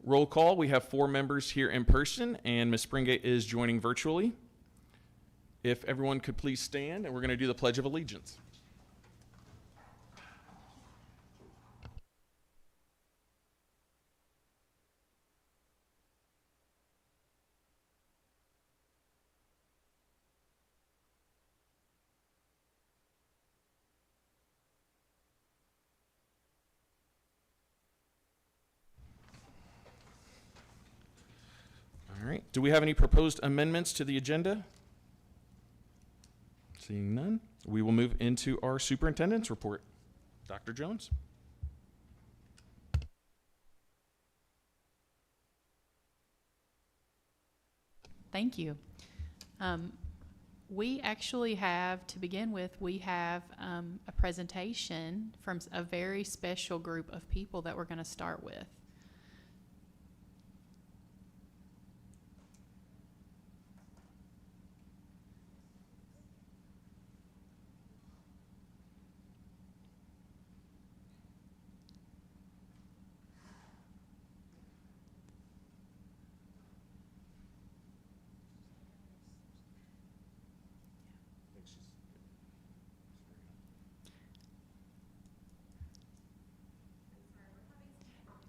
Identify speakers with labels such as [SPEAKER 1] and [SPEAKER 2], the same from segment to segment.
[SPEAKER 1] Roll call, we have 4 members here in person, and Ms. Springate is joining virtually. If everyone could please stand, and we're going to do the Pledge of Allegiance. All right, do we have any proposed amendments to the agenda? Seeing none, we will move into our superintendent's report. Dr. Jones.
[SPEAKER 2] Thank you. We actually have, to begin with, we have a presentation from a very special group of people that we're going to start with.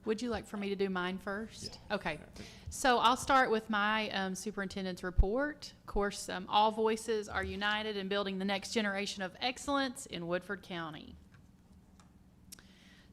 [SPEAKER 2] Would you like for me to do mine first? Yeah. Okay. So I'll start with my superintendent's report. Of course, all voices are united in building the next generation of excellence in Woodford County.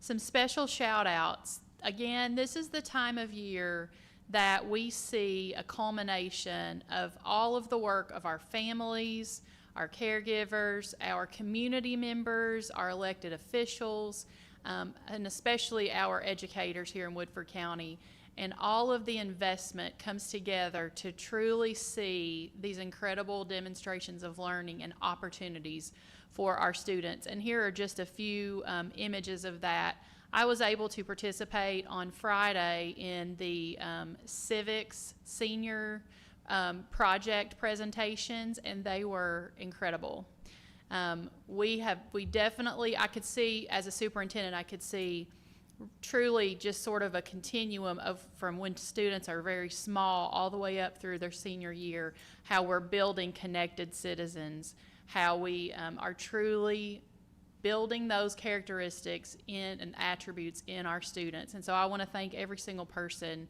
[SPEAKER 2] Some special shout outs. Again, this is the time of year that we see a culmination of all of the work of our families, our caregivers, our community members, our elected officials, and especially our educators here in Woodford County. And all of the investment comes together to truly see these incredible demonstrations of learning and opportunities for our students. And here are just a few images of that. I was able to participate on Friday in the civics senior project presentations, and they were incredible. We definitely, I could see, as a superintendent, I could see truly just sort of a continuum of from when students are very small all the way up through their senior year, how we're building connected citizens, how we are truly building those characteristics in and attributes in our students. And so I want to thank every single person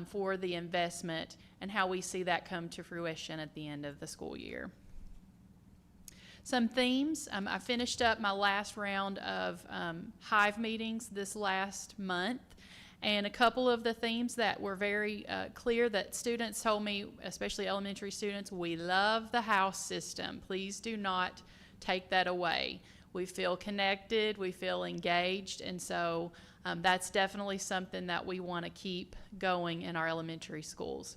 [SPEAKER 2] for the investment and how we see that come to fruition at the end of the school year. Some themes. I finished up my last round of Hive meetings this last month, and a couple of the themes that were very clear that students told me, especially elementary students, we love the house system. Please do not take that away. We feel connected, we feel engaged, and so that's definitely something that we want to keep going in our elementary schools.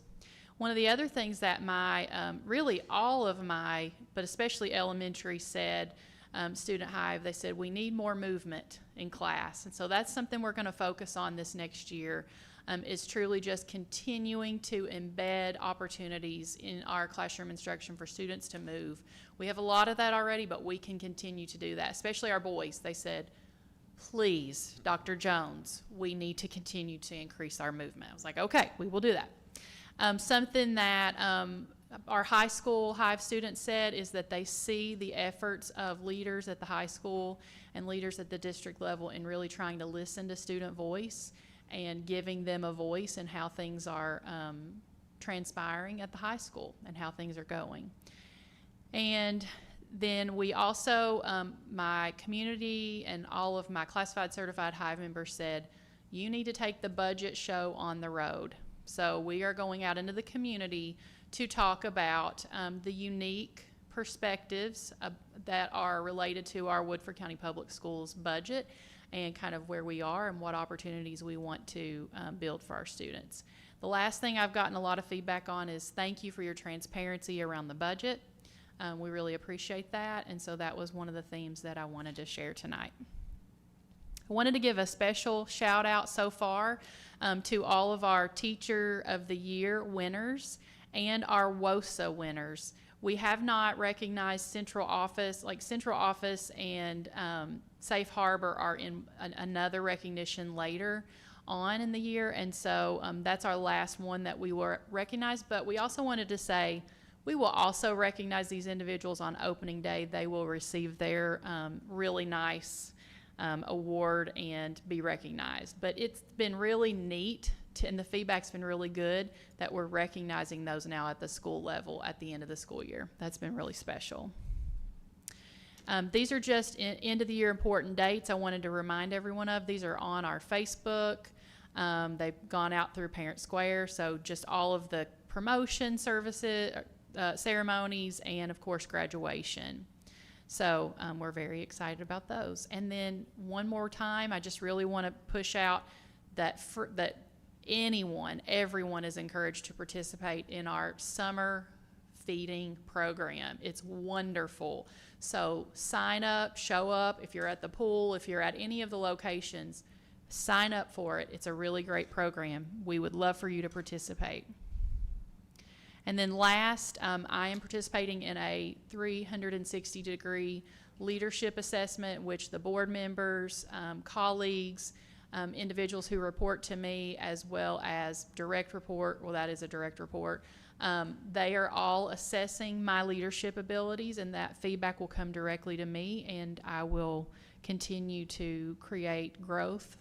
[SPEAKER 2] One of the other things that really all of my, but especially elementary said, Student Hive, they said we need more movement in class. And so that's something we're going to focus on this next year, is truly just continuing to embed opportunities in our classroom instruction for students to move. We have a lot of that already, but we can continue to do that, especially our boys. They said, please, Dr. Jones, we need to continue to increase our movement. I was like, okay, we will do that. Something that our high school Hive students said is that they see the efforts of leaders at the high school and leaders at the district level in really trying to listen to student voice and giving them a voice in how things are transpiring at the high school and how things are going. And then we also, my community and all of my classified certified Hive members said, you need to take the budget show on the road. So we are going out into the community to talk about the unique perspectives that are related to our Woodford County Public Schools budget and kind of where we are and what opportunities we want to build for our students. The last thing I've gotten a lot of feedback on is thank you for your transparency around the budget. We really appreciate that, and so that was one of the themes that I wanted to share tonight. I wanted to give a special shout out so far to all of our Teacher of the Year winners and our WOSA winners. We have not recognized Central Office, like Central Office and Safe Harbor are in another recognition later on in the year, and so that's our last one that we were recognized. But we also wanted to say we will also recognize these individuals on opening day. They will receive their really nice award and be recognized. But it's been really neat, and the feedback's been really good that we're recognizing those now at the school level at the end of the school year. That's been really special. These are just end of the year important dates I wanted to remind everyone of. These are on our Facebook. They've gone out through Parent Square, so just all of the promotion services, ceremonies, and of course graduation. So we're very excited about those. And then one more time, I just really want to push out that everyone is encouraged to participate in our summer feeding program. It's wonderful. So sign up, show up. If you're at the pool, if you're at any of the locations, sign up for it. It's a really great program. We would love for you to participate. And then last, I am participating in a 360-degree leadership assessment, which the board members, colleagues, individuals who report to me, as well as direct report, well, that is a direct report, they are all assessing my leadership abilities, and that feedback will come directly to me, and I will continue to create a growth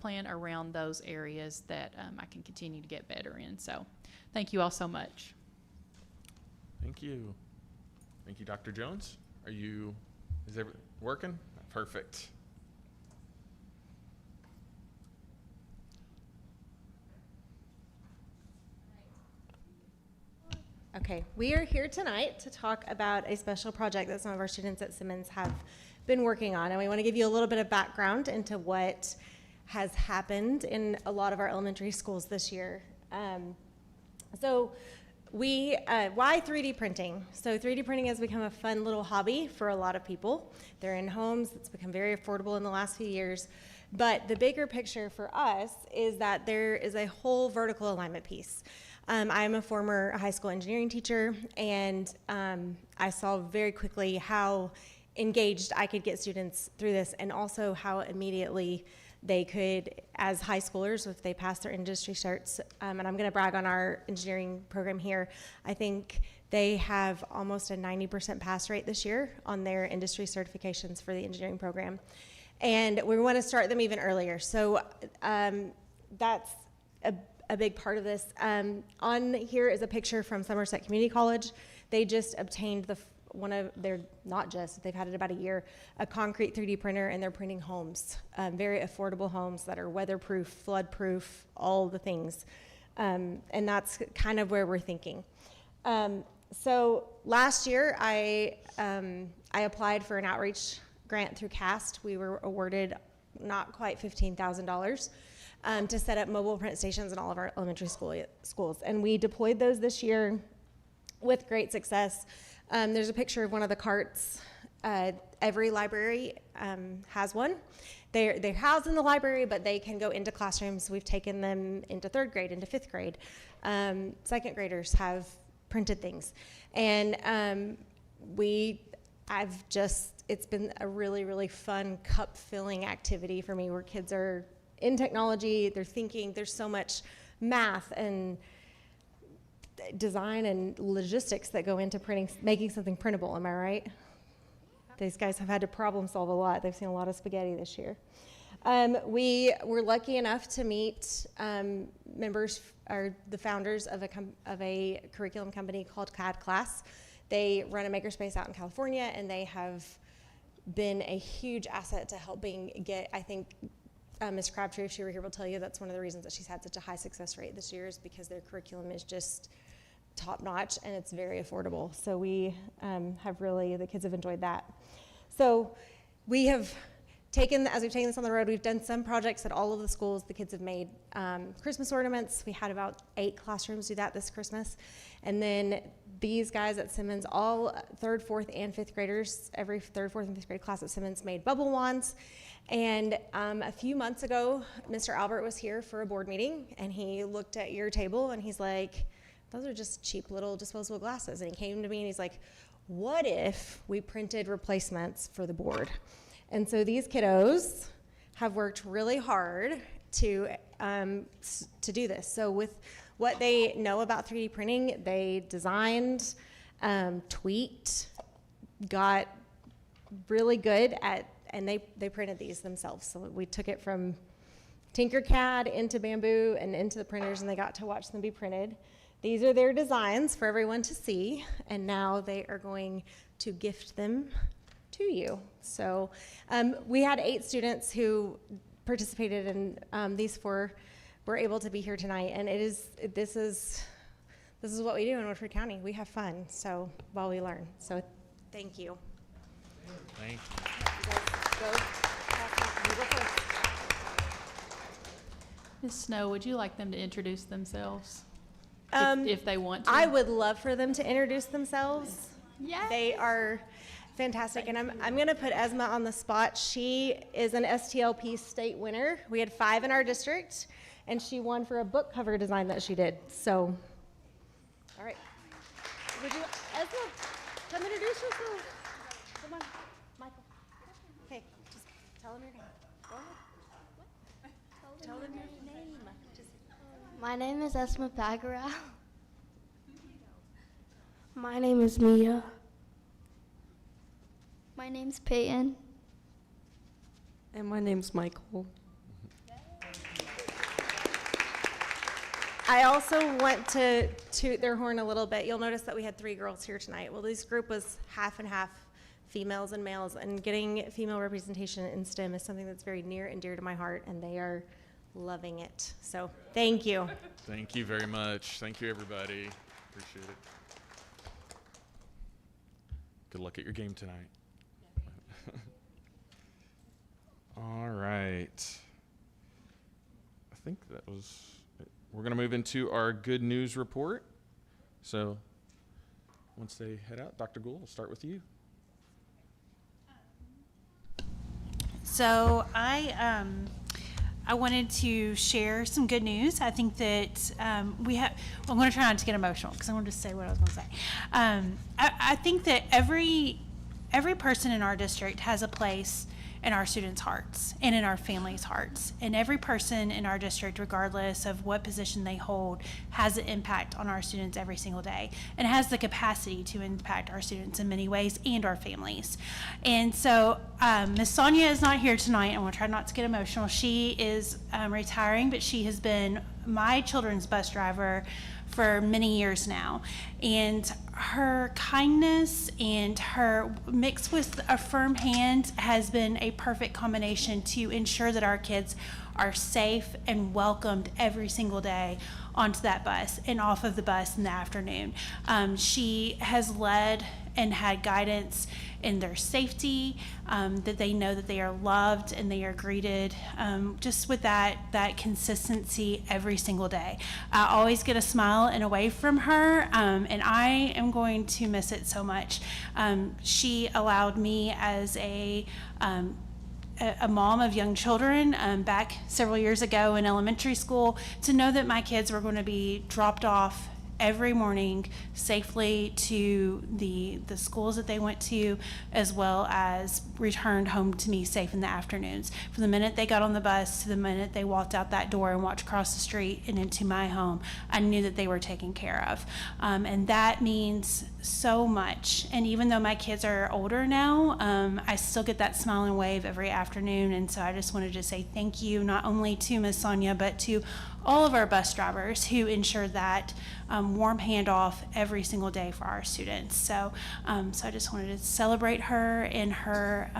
[SPEAKER 2] plan around those areas that I can continue to get better in. So thank you all so much.
[SPEAKER 1] Thank you. Thank you, Dr. Jones. Is it working? Perfect.
[SPEAKER 3] Okay, we are here tonight to talk about a special project that some of our students at Simmons have been working on, and we want to give you a little bit of background into what has happened in a lot of our elementary schools this year. Why 3D printing? So 3D printing has become a fun little hobby for a lot of people. They're in homes. It's become very affordable in the last few years. But the bigger picture for us is that there is a whole vertical alignment piece. I'm a former high school engineering teacher, and I saw very quickly how engaged I could get students through this, and also how immediately they could, as high schoolers, if they pass their industry certs, and I'm going to brag on our engineering program here, I think they have almost a 90% pass rate this year on their industry certifications for the engineering program. And we want to start them even earlier. So that's a big part of this. On here is a picture from Somerset Community College. They just obtained they've had it about a year, a concrete 3D printer, and they're printing homes, very affordable homes that are weatherproof, floodproof, all the things. And that's kind of where we're thinking. So last year, I applied for an outreach grant through CAST. We were awarded not quite $15,000 to set up mobile print stations in all of our elementary schools. And we deployed those this year with great success. There's a picture of one of the carts. Every library has one. They're housed in the library, but they can go into classrooms. We've taken them into third grade, into fifth grade. Second graders have printed things. And it's been a really, really fun cup-filling activity for me, where kids are in technology, they're thinking, there's so much math and design and logistics that go into making something printable. Am I right? These guys have had to problem solve a lot. They've seen a lot of spaghetti this year. We were lucky enough to meet members, or the founders of a curriculum company called CAD Class. They run a makerspace out in California, and they have been a huge asset to helping get, I think, Ms. Crabtree, if she were here, will tell you that's one of the reasons that she's had such a high success rate this year, is because their curriculum is just top notch and it's very affordable. So the kids have enjoyed that. So as we've taken this on the road, we've done some projects at all of the schools. The kids have made Christmas ornaments. We had about 8 classrooms do that this Christmas. And then these guys at Simmons, all 3rd, 4th, and 5th graders, every 3rd, 4th, and 5th grade class at Simmons made bubble wands. And a few months ago, Mr. Albert was here for a board meeting, and he looked at your table, and he's like, those are just cheap little disposable glasses. And he came to me, and he's like, what if we printed replacements for the board? And so these kiddos have worked really hard to do this. So with what they know about 3D printing, they designed, tweaked, got really good at, and they printed these themselves. So we took it from Tinkercad into Bamboo and into the printers, and they got to watch them be printed. These are their designs for everyone to see, and now they are going to gift them to you. So we had 8 students who participated, and these 4 were able to be here tonight. And this is what we do in Woodford County. We have fun, so while we learn. So thank you.
[SPEAKER 1] Thank you.
[SPEAKER 2] Ms. Snow, would you like them to introduce themselves?
[SPEAKER 3] Um,
[SPEAKER 2] If they want to?
[SPEAKER 3] I would love for them to introduce themselves.
[SPEAKER 2] Yay.
[SPEAKER 3] They are fantastic, and I'm going to put Esma on the spot. She is an STLP state winner. We had 5 in our district, and she won for a book cover design that she did. So, all right. Would you, Esma, come introduce yourself. Come on, Michael. Hey, just tell them your name. Go ahead. Tell them your name. Just
[SPEAKER 4] My name is Esma Bagara. My name is Mia. My name's Peyton.
[SPEAKER 5] And my name's Michael.
[SPEAKER 3] I also want to toot their horn a little bit. You'll notice that we had 3 girls here tonight. Well, this group was half and half, females and males, and getting female representation in STEM is something that's very near and dear to my heart, and they are loving it. So thank you.
[SPEAKER 1] Thank you very much. Thank you, everybody. Appreciate it. Good luck at your game tonight. All right. I think that was it. We're going to move into our good news report. So once they head out, Dr. Gould, we'll start with you.
[SPEAKER 6] So I wanted to share some good news. I think that I'm going to try not to get emotional because I wanted to say what I was going to say. I think that every person in our district has a place in our students' hearts and in our families' hearts. And every person in our district, regardless of what position they hold, has an impact on our students every single day and has the capacity to impact our students in many ways and our families. And so Ms. Sonia is not here tonight. I'm going to try not to get emotional. She is retiring, but she has been my children's bus driver for many years now, and her kindness and her mixed with a firm hand has been a perfect combination to ensure that our kids are safe and welcomed every single day onto that bus and off of the bus in the afternoon. She has led and had guidance in their safety, that they know that they are loved and they are greeted, just with that consistency every single day. I always get a smile and a wave from her, and I am going to miss it so much. She allowed me as a mom of young children back several years ago in elementary school to know that my kids were going to be dropped off every morning safely to the schools that they went to, as well as returned home to me safe in the afternoons. From the minute they got on the bus to the minute they walked out that door and walked across the street and into my home, I knew that they were taken care of. And that means so much. And even though my kids are older now, I still get that smile and wave every afternoon. And so I just wanted to say thank you, not only to Ms. Sonia, but to all of our bus drivers who ensure that warm handoff every single day for our students. So I just wanted to celebrate her in her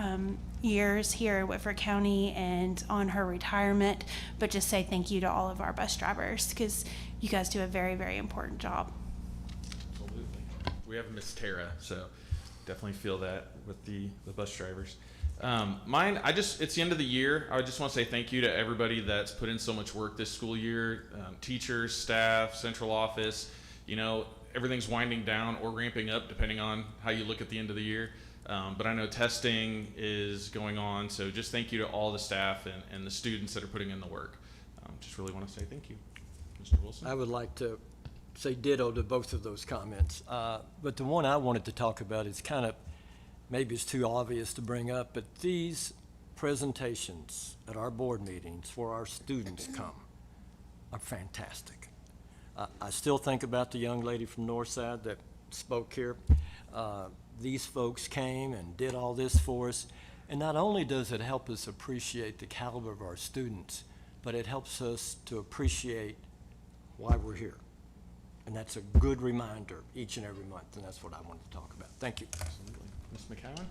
[SPEAKER 6] years here in Whitford County and on her retirement, but just say thank you to all of our bus drivers because you guys do a very, very important job.
[SPEAKER 1] Absolutely. We have Miss Tara, so definitely feel that with the bus drivers. Mine, it's the end of the year. I just want to say thank you to everybody that's put in so much work this school year, teachers, staff, central office. You know, everything's winding down or ramping up depending on how you look at the end of the year. But I know testing is going on, so just thank you to all the staff and the students that are putting in the work. Just really want to say thank you. Mr. Wilson?
[SPEAKER 7] I would like to say ditto to both of those comments. But the one I wanted to talk about is maybe it's too obvious to bring up, but these presentations at our board meetings where our students come are fantastic. I still think about the young lady from Northside that spoke here. These folks came and did all this for us. And not only does it help us appreciate the caliber of our students, but it helps us to appreciate why we're here. And that's a good reminder each and every month, and that's what I wanted to talk about. Thank you.
[SPEAKER 1] Absolutely. Ms. McCowan?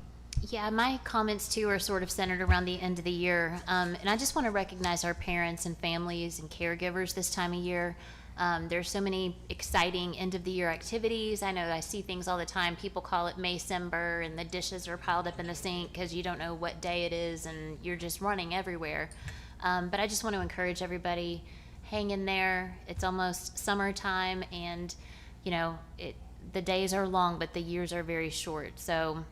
[SPEAKER 8] Yeah, my comments too are sort of centered around the end of the year. And I just want to recognize our parents and families and caregivers this time of year. There's so many exciting end of the year activities. I know I see things all the time. People call it Maycember, and the dishes are piled up in the sink because you don't know what day it is and you're just running everywhere. But I just want to encourage everybody, hang in there. It's almost summertime, and you know, the days are long, but the years are very short. So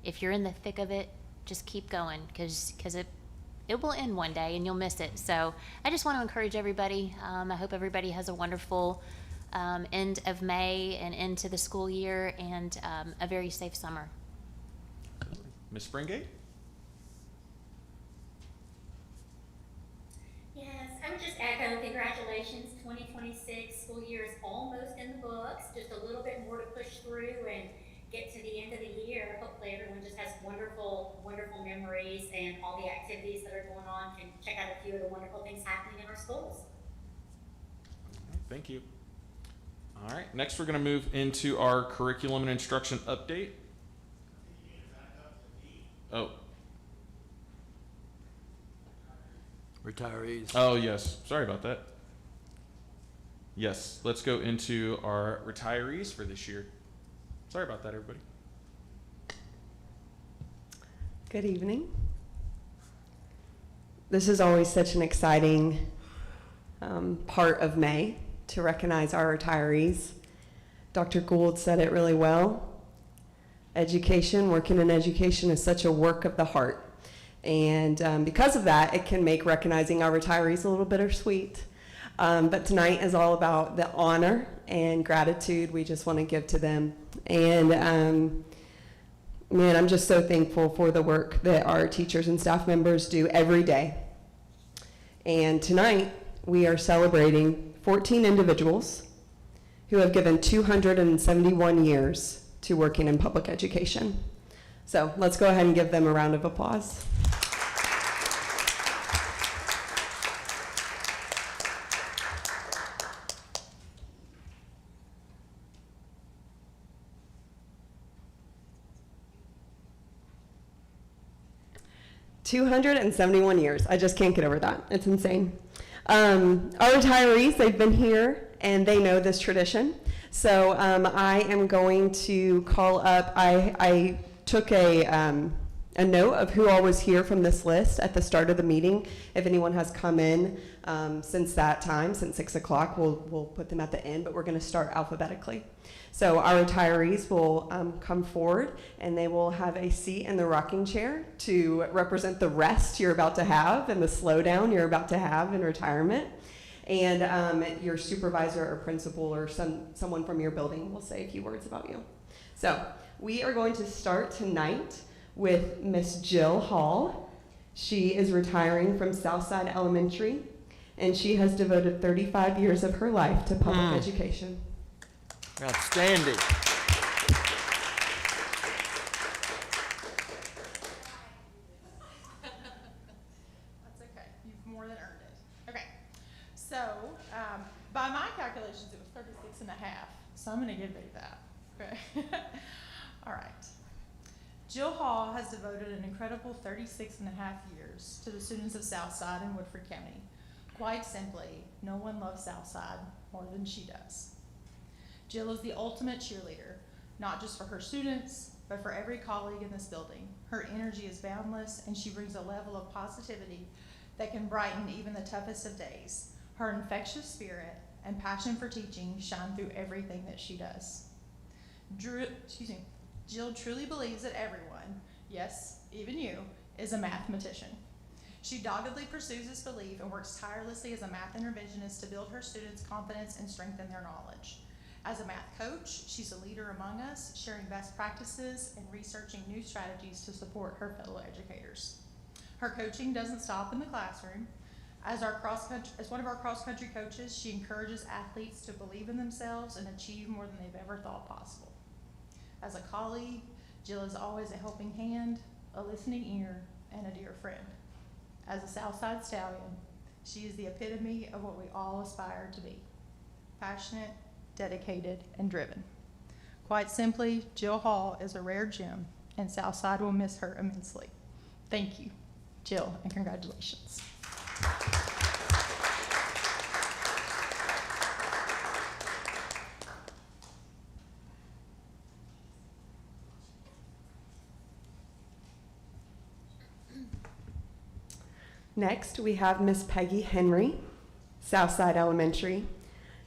[SPEAKER 8] if you're in the thick of it, just keep going, because it will end one day and you'll miss it. So I just want to encourage everybody. I hope everybody has a wonderful end of May and into the school year, and a very safe summer.
[SPEAKER 1] Ms. Springate?
[SPEAKER 9] Yes, I would just echo congratulations. 2026 school year is almost in the books. Just a little bit more to push through and get to the end of the year. Hopefully everyone just has wonderful, wonderful memories, and all the activities that are going on can check out a few of the wonderful things happening in our schools.
[SPEAKER 1] Thank you. All right, next we're going to move into our curriculum and instruction update. Oh.
[SPEAKER 7] Retirees.
[SPEAKER 1] Oh, yes. Sorry about that. Yes, let's go into our retirees for this year. Sorry about that, everybody.
[SPEAKER 5] Good evening. This is always such an exciting part of May to recognize our retirees. Dr. Gould said it really well. Education, working in education, is such a work of the heart. And because of that, it can make recognizing our retirees a little bittersweet. But tonight is all about the honor and gratitude we just want to give to them. And man, I'm just so thankful for the work that our teachers and staff members do every day. And tonight, we are celebrating 14 individuals who have given 271 years to working in public education. So let's go ahead and give them a round of applause. $271 years. I just can't get over that. It's insane. Our retirees, they've been here and they know this tradition. So I am going to call up, I took a note of who all was here from this list at the start of the meeting. If anyone has come in since that time, since 6 o'clock, we'll put them at the end, but we're going to start alphabetically. So our retirees will come forward, and they will have a seat in the rocking chair to represent the rest you're about to have and the slowdown you're about to have in retirement. And your supervisor or principal or someone from your building will say a few words about you. So we are going to start tonight with Miss Jill Hall. She is retiring from Southside Elementary, and she has devoted 35 years of her life to public education.
[SPEAKER 7] Outstanding.
[SPEAKER 2] That's okay. You've more than earned it. Okay. So, by my calculations, it was 36 and a half. So I'm going to give you that. Okay. All right. Jill Hall has devoted an incredible 36 and a half years to the students of Southside and Woodford County. Quite simply, no one loves Southside more than she does. Jill is the ultimate cheerleader, not just for her students, but for every colleague in this building. Her energy is boundless, and she brings a level of positivity that can brighten even the toughest of days. Her infectious spirit and passion for teaching shine through everything that she does. Jill truly believes that everyone, yes, even you, is a mathematician. She doggedly pursues this belief and works tirelessly as a math interventionist to build her students' confidence and strengthen their knowledge. As a math coach, she's a leader among us, sharing best practices and researching new strategies to support her fellow educators. Her coaching doesn't stop in the classroom. As one of our cross-country coaches, she encourages athletes to believe in themselves and achieve more than they've ever thought possible. As a colleague, Jill is always a helping hand, a listening ear, and a dear friend. As a Southside Stallion, she is the epitome of what we all aspire to be: passionate, dedicated, and driven. Quite simply, Jill Hall is a rare gem, and Southside will miss her immensely. Thank you, Jill, and congratulations.
[SPEAKER 5] Next, we have Miss Peggy Henry, Southside Elementary.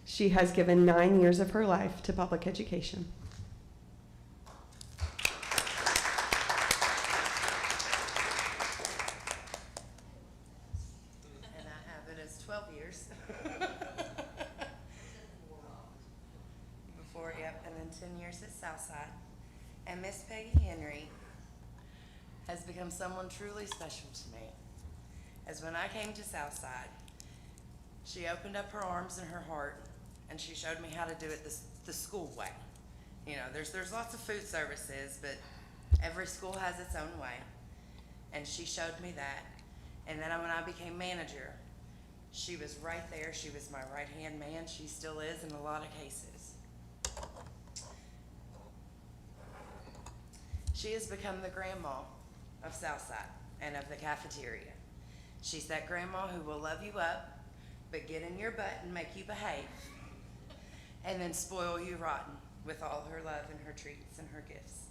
[SPEAKER 5] She has given 9 years of her life to public education.
[SPEAKER 10] And I have it as 12 years. Before, yep, and then 10 years at Southside. And Miss Peggy Henry has become someone truly special to me. As when I came to Southside, she opened up her arms and her heart, and she showed me how to do it the school way. You know, there's lots of food services, but every school has its own way. And she showed me that. And then when I became manager, she was right there. She was my right-hand man. She still is in a lot of cases. She has become the grandma of Southside and of the cafeteria. She's that grandma who will love you up, but get in your butt and make you behave, and then spoil you rotten with all her love and her treats and her gifts.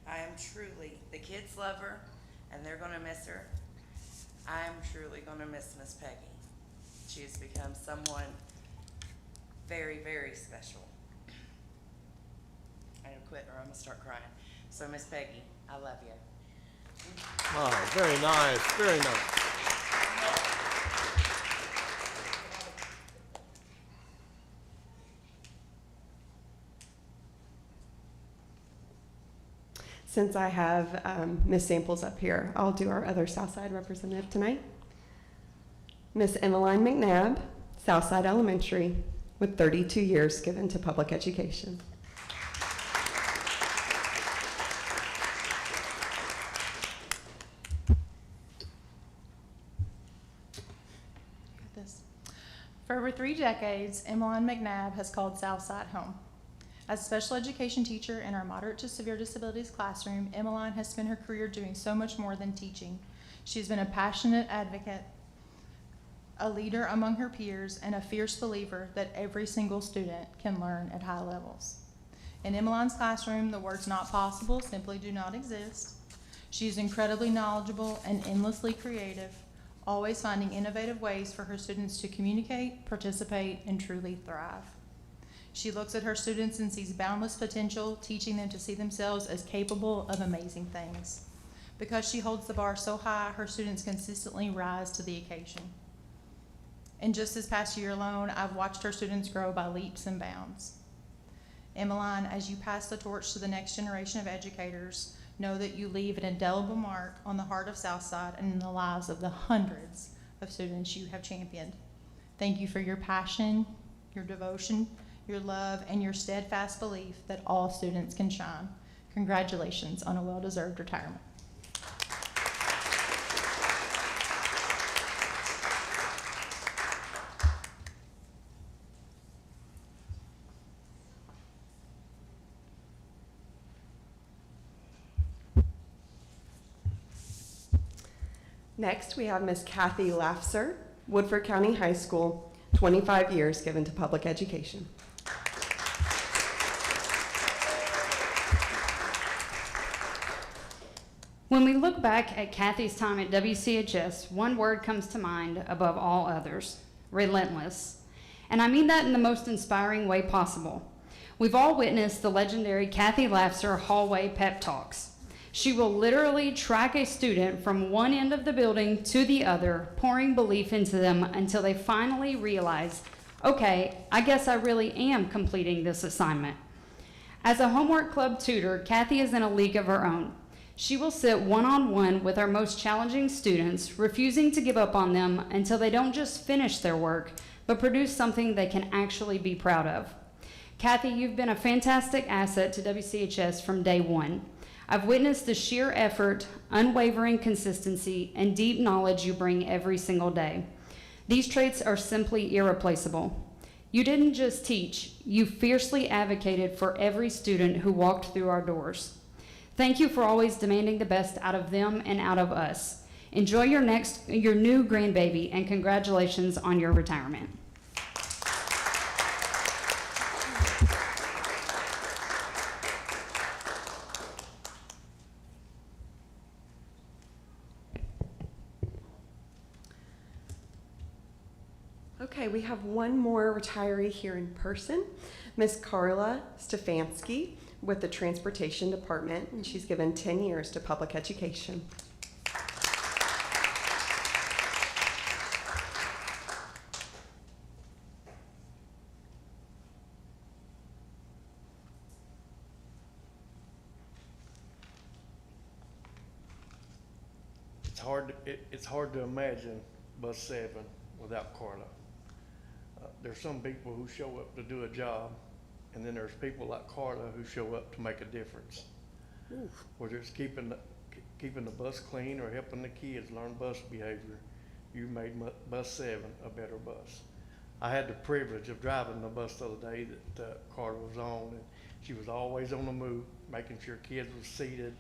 [SPEAKER 10] I am truly, the kids love her, and they're gonna miss her. I am truly gonna miss Miss Peggy. She has become someone very, very special. I gotta quit or I'm gonna start crying. So Miss Peggy, I love you.
[SPEAKER 7] Oh, very nice, very nice.
[SPEAKER 5] Since I have Miss Samples up here, I'll do our other Southside representative tonight. Miss Emmeline McNabb, Southside Elementary, with 32 years given to public education.
[SPEAKER 2] For over 3 decades, Emmeline McNabb has called Southside home. As a special education teacher in our moderate to severe disabilities classroom, Emmeline has spent her career doing so much more than teaching. She's been a passionate advocate, a leader among her peers, and a fierce believer that every single student can learn at high levels. In Emmeline's classroom, the words "not possible" simply do not exist. She's incredibly knowledgeable and endlessly creative, always finding innovative ways for her students to communicate, participate, and truly thrive. She looks at her students and sees boundless potential, teaching them to see themselves as capable of amazing things. Because she holds the bar so high, her students consistently rise to the occasion. In just this past year alone, I've watched her students grow by leaps and bounds. Emmeline, as you pass the torch to the next generation of educators, know that you leave an indelible mark on the heart of Southside and in the lives of the hundreds of students you have championed. Thank you for your passion, your devotion, your love, and your steadfast belief that all students can shine. Congratulations on a well-deserved retirement.
[SPEAKER 5] Next, we have Miss Kathy Lafser, Woodford County High School, 25 years given to public education.
[SPEAKER 11] When we look back at Kathy's time at WCHS, one word comes to mind above all others: relentless. And I mean that in the most inspiring way possible. We've all witnessed the legendary Kathy Lafser hallway pep talks. She will literally track a student from one end of the building to the other, pouring belief into them until they finally realize, okay, I guess I really am completing this assignment. As a homework club tutor, Kathy is in a league of her own. She will sit one-on-one with our most challenging students, refusing to give up on them until they don't just finish their work, but produce something they can actually be proud of. Kathy, you've been a fantastic asset to WCHS from day one. I've witnessed the sheer effort, unwavering consistency, and deep knowledge you bring every single day. These traits are simply irreplaceable. You didn't just teach, you fiercely advocated for every student who walked through our doors. Thank you for always demanding the best out of them and out of us. Enjoy your new grandbaby, and congratulations on your retirement.
[SPEAKER 5] Okay, we have one more retiree here in person, Miss Carla Stefanski with the Transportation Department, and she's given 10 years to public education.
[SPEAKER 12] It's hard to imagine Bus 7 without Carla. There's some people who show up to do a job, and then there's people like Carla who show up to make a difference. Whether it's keeping the bus clean or helping the kids learn bus behavior, you made Bus 7 a better bus. I had the privilege of driving the bus the other day that Carla was on, and she was always on the move, making sure kids were seated,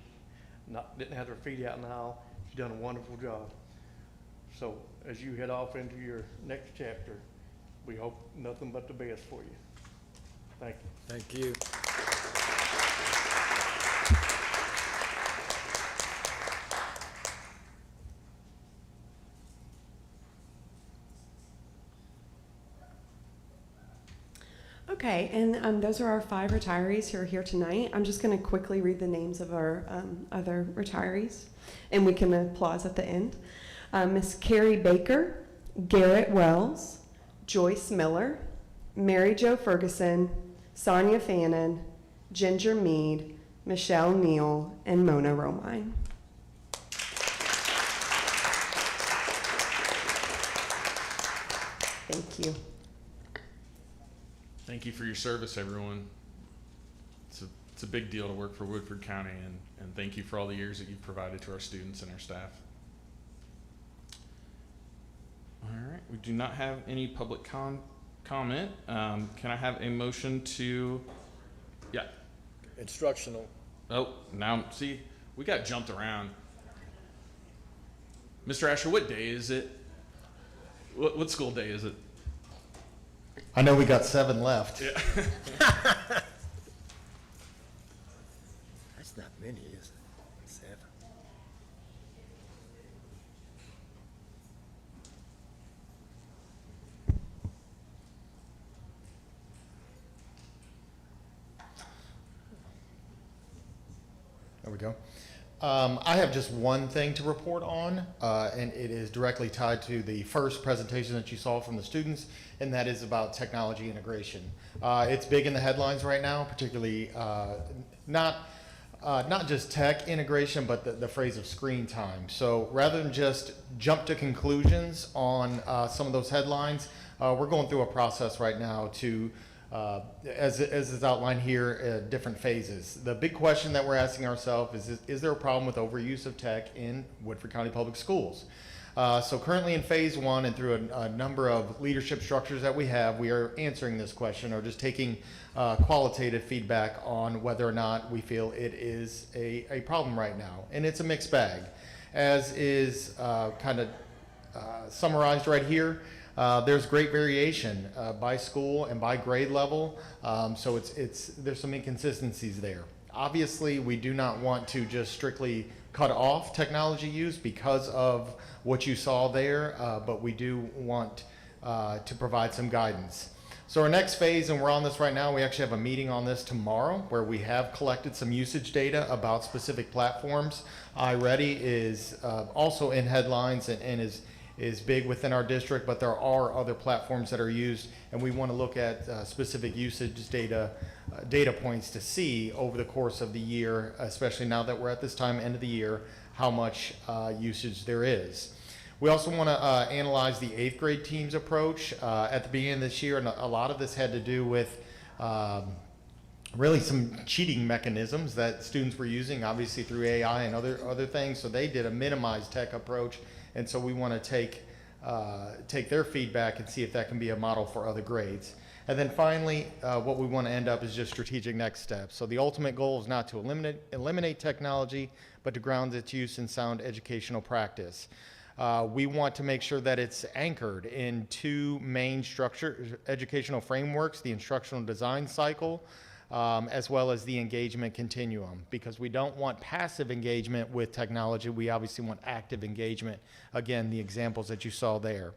[SPEAKER 12] didn't have their feet out in the aisle. She's done a wonderful job. So as you head off into your next chapter, we hope nothing but the best for you. Thank you.
[SPEAKER 7] Thank you.
[SPEAKER 5] Okay, and those are our 5 retirees who are here tonight. I'm just going to quickly read the names of our other retirees, and we can applause at the end. Miss Carrie Baker, Garrett Wells, Joyce Miller, Mary Jo Ferguson, Sonia Fannin, Ginger Mead, Michelle Neal, and Mona Romine. Thank you.
[SPEAKER 1] Thank you for your service, everyone. It's a big deal to work for Woodford County, and thank you for all the years that you've provided to our students and our staff. All right, we do not have any public comment. Can I have a motion to, yeah.
[SPEAKER 7] Instructional.
[SPEAKER 1] Oh, now, see, we got jumped around. Mr. Asher, what day is it? What school day is it?
[SPEAKER 13] I know we got 7 left.
[SPEAKER 1] Yeah.
[SPEAKER 7] That's not many, is it? 7.
[SPEAKER 13] There we go. I have just one thing to report on, and it is directly tied to the first presentation that you saw from the students, and that is about technology integration. It's big in the headlines right now, particularly not just tech integration, but the phrase of screen time. So rather than just jump to conclusions on some of those headlines, we're going through a process right now to as is outlined here, different phases. The big question that we're asking ourselves is there a problem with overuse of tech in Woodford County Public Schools? So currently in phase 1 and through a number of leadership structures that we have, we are answering this question or just taking qualitative feedback on whether or not we feel it is a problem right now. And it's a mixed bag, as is kind of summarized right here. There's great variation by school and by grade level, so there's some inconsistencies there. Obviously, we do not want to just strictly cut off technology use because of what you saw there, but we do want to provide some guidance. So our next phase, and we're on this right now, we actually have a meeting on this tomorrow where we have collected some usage data about specific platforms. iReady is also in headlines and is is big within our district, but there are other platforms that are used, and we want to look at specific usage data points to see over the course of the year, especially now that we're at this time, end of the year, how much usage there is. We also want to analyze the 8th grade team's approach at the beginning of this year, and a lot of this had to do with really some cheating mechanisms that students were using, obviously through AI and other things. So they did a minimized tech approach, and so we want to take their feedback and see if that can be a model for other grades. And then finally, what we want to end up is just strategic next steps. So the ultimate goal is not to eliminate technology, but to ground its use in sound educational practice. We want to make sure that it's anchored in 2 main educational frameworks, the instructional design cycle, as well as the engagement continuum, because we don't want passive engagement with technology. We obviously want active engagement. Again, the examples that you saw there.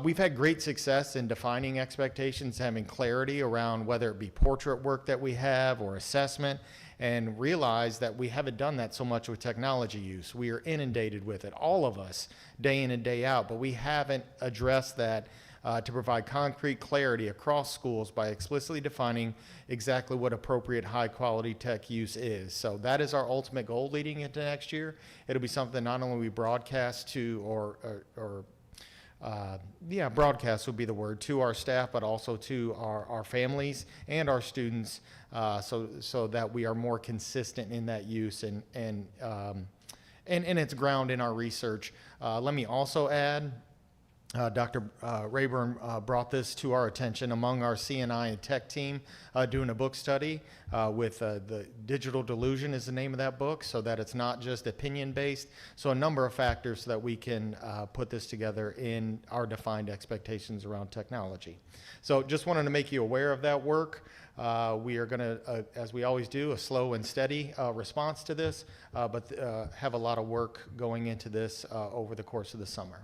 [SPEAKER 13] We've had great success in defining expectations, having clarity around whether it be portrait work that we have or assessment, and realize that we haven't done that so much with technology use. We are inundated with it, all of us, day in and day out, but we haven't addressed that to provide concrete clarity across schools by explicitly defining exactly what appropriate high-quality tech use is. So that is our ultimate goal leading into next year. It'll be something not only we broadcast to broadcast would be the word, to our staff, but also to our families and our students, so that we are more consistent in that use and it's ground in our research. Let me also add, Dr. Rayburn brought this to our attention among our CNI and tech team, doing a book study with the Digital Delusion is the name of that book, so that it's not just opinion-based. So a number of factors so that we can put this together in our defined expectations around technology. So just wanted to make you aware of that work. We are going to, as we always do, a slow and steady response to this, but have a lot of work going into this over the course of the summer.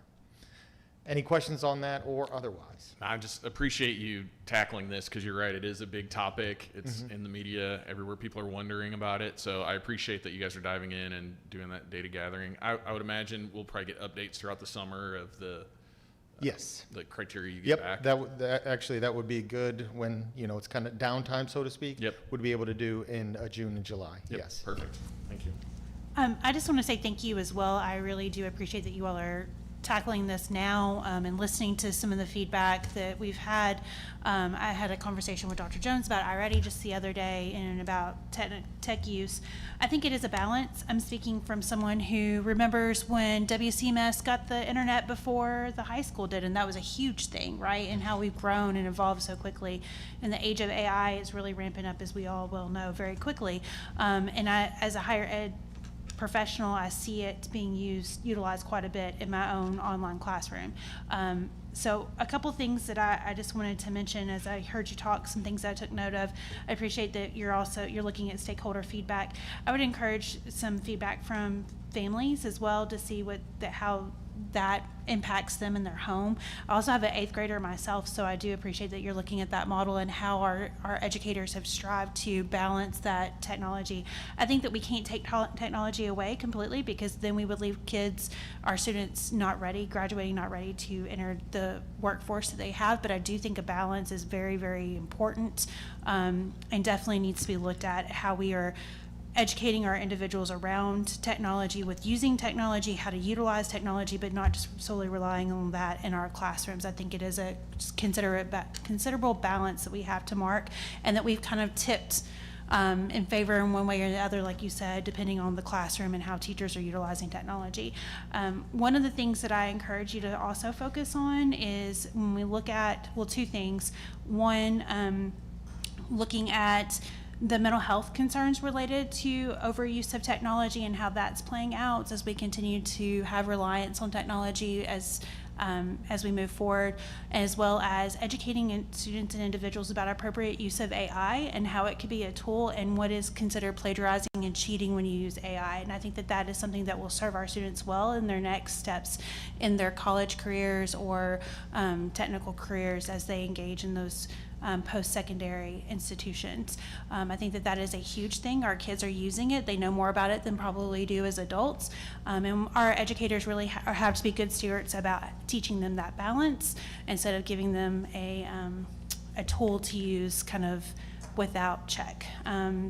[SPEAKER 13] Any questions on that or otherwise?
[SPEAKER 1] I just appreciate you tackling this, because you're right, it is a big topic. It's in the media everywhere. People are wondering about it. So I appreciate that you guys are diving in and doing that data gathering. I would imagine we'll probably get updates throughout the summer of the
[SPEAKER 13] yes,
[SPEAKER 1] the criteria you get back.
[SPEAKER 13] Actually that would be good when it's kind of downtime, so to speak.
[SPEAKER 1] Yep.
[SPEAKER 13] Would be able to do in June and July.
[SPEAKER 1] Yep.
[SPEAKER 13] Yes.
[SPEAKER 1] Perfect. Thank you.
[SPEAKER 6] I just want to say thank you as well. I really do appreciate that you all are tackling this now and listening to some of the feedback that we've had. I had a conversation with Dr. Jones about iReady just the other day and about tech use. I think it is a balance. I'm speaking from someone who remembers when WCMS got the internet before the high school did, and that was a huge thing, right? And how we've grown and evolved so quickly. And the age of AI is really ramping up, as we all well know, very quickly. And I, as a higher ed professional, I see it being utilized quite a bit in my own online classroom. So a couple things that I just wanted to mention as I heard you talk, some things I took note of. I appreciate that you're looking at stakeholder feedback. I would encourage some feedback from families as well to see how that impacts them in their home. I also have an 8th grader myself, so I do appreciate that you're looking at that model and how our educators have strived to balance that technology. I think that we can't take technology away completely, because then we would leave our students graduating not ready to enter the workforce that they have, but I do think a balance is very, very important, and definitely needs to be looked at, how we are educating our individuals around technology, with using technology, how to utilize technology, but not just solely relying on that in our classrooms. I think it is a considerable balance that we have to mark, and that we've kind of tipped in favor in one way or the other, like you said, depending on the classroom and how teachers are utilizing technology. One of the things that I encourage you to also focus on is when we look at, 2 things. One, looking at the mental health concerns related to overuse of technology and how that's playing out as we continue to have reliance on technology as we move forward, as well as educating students and individuals about appropriate use of AI and how it could be a tool, and what is considered plagiarizing and cheating when you use AI. And I think that is something that will serve our students well in their next steps in their college careers or technical careers as they engage in those post-secondary institutions. I think that that is a huge thing. Our kids are using it. They know more about it than probably do as adults. And our educators really have to be good stewards about teaching them that balance instead of giving them a tool to use kind of without check.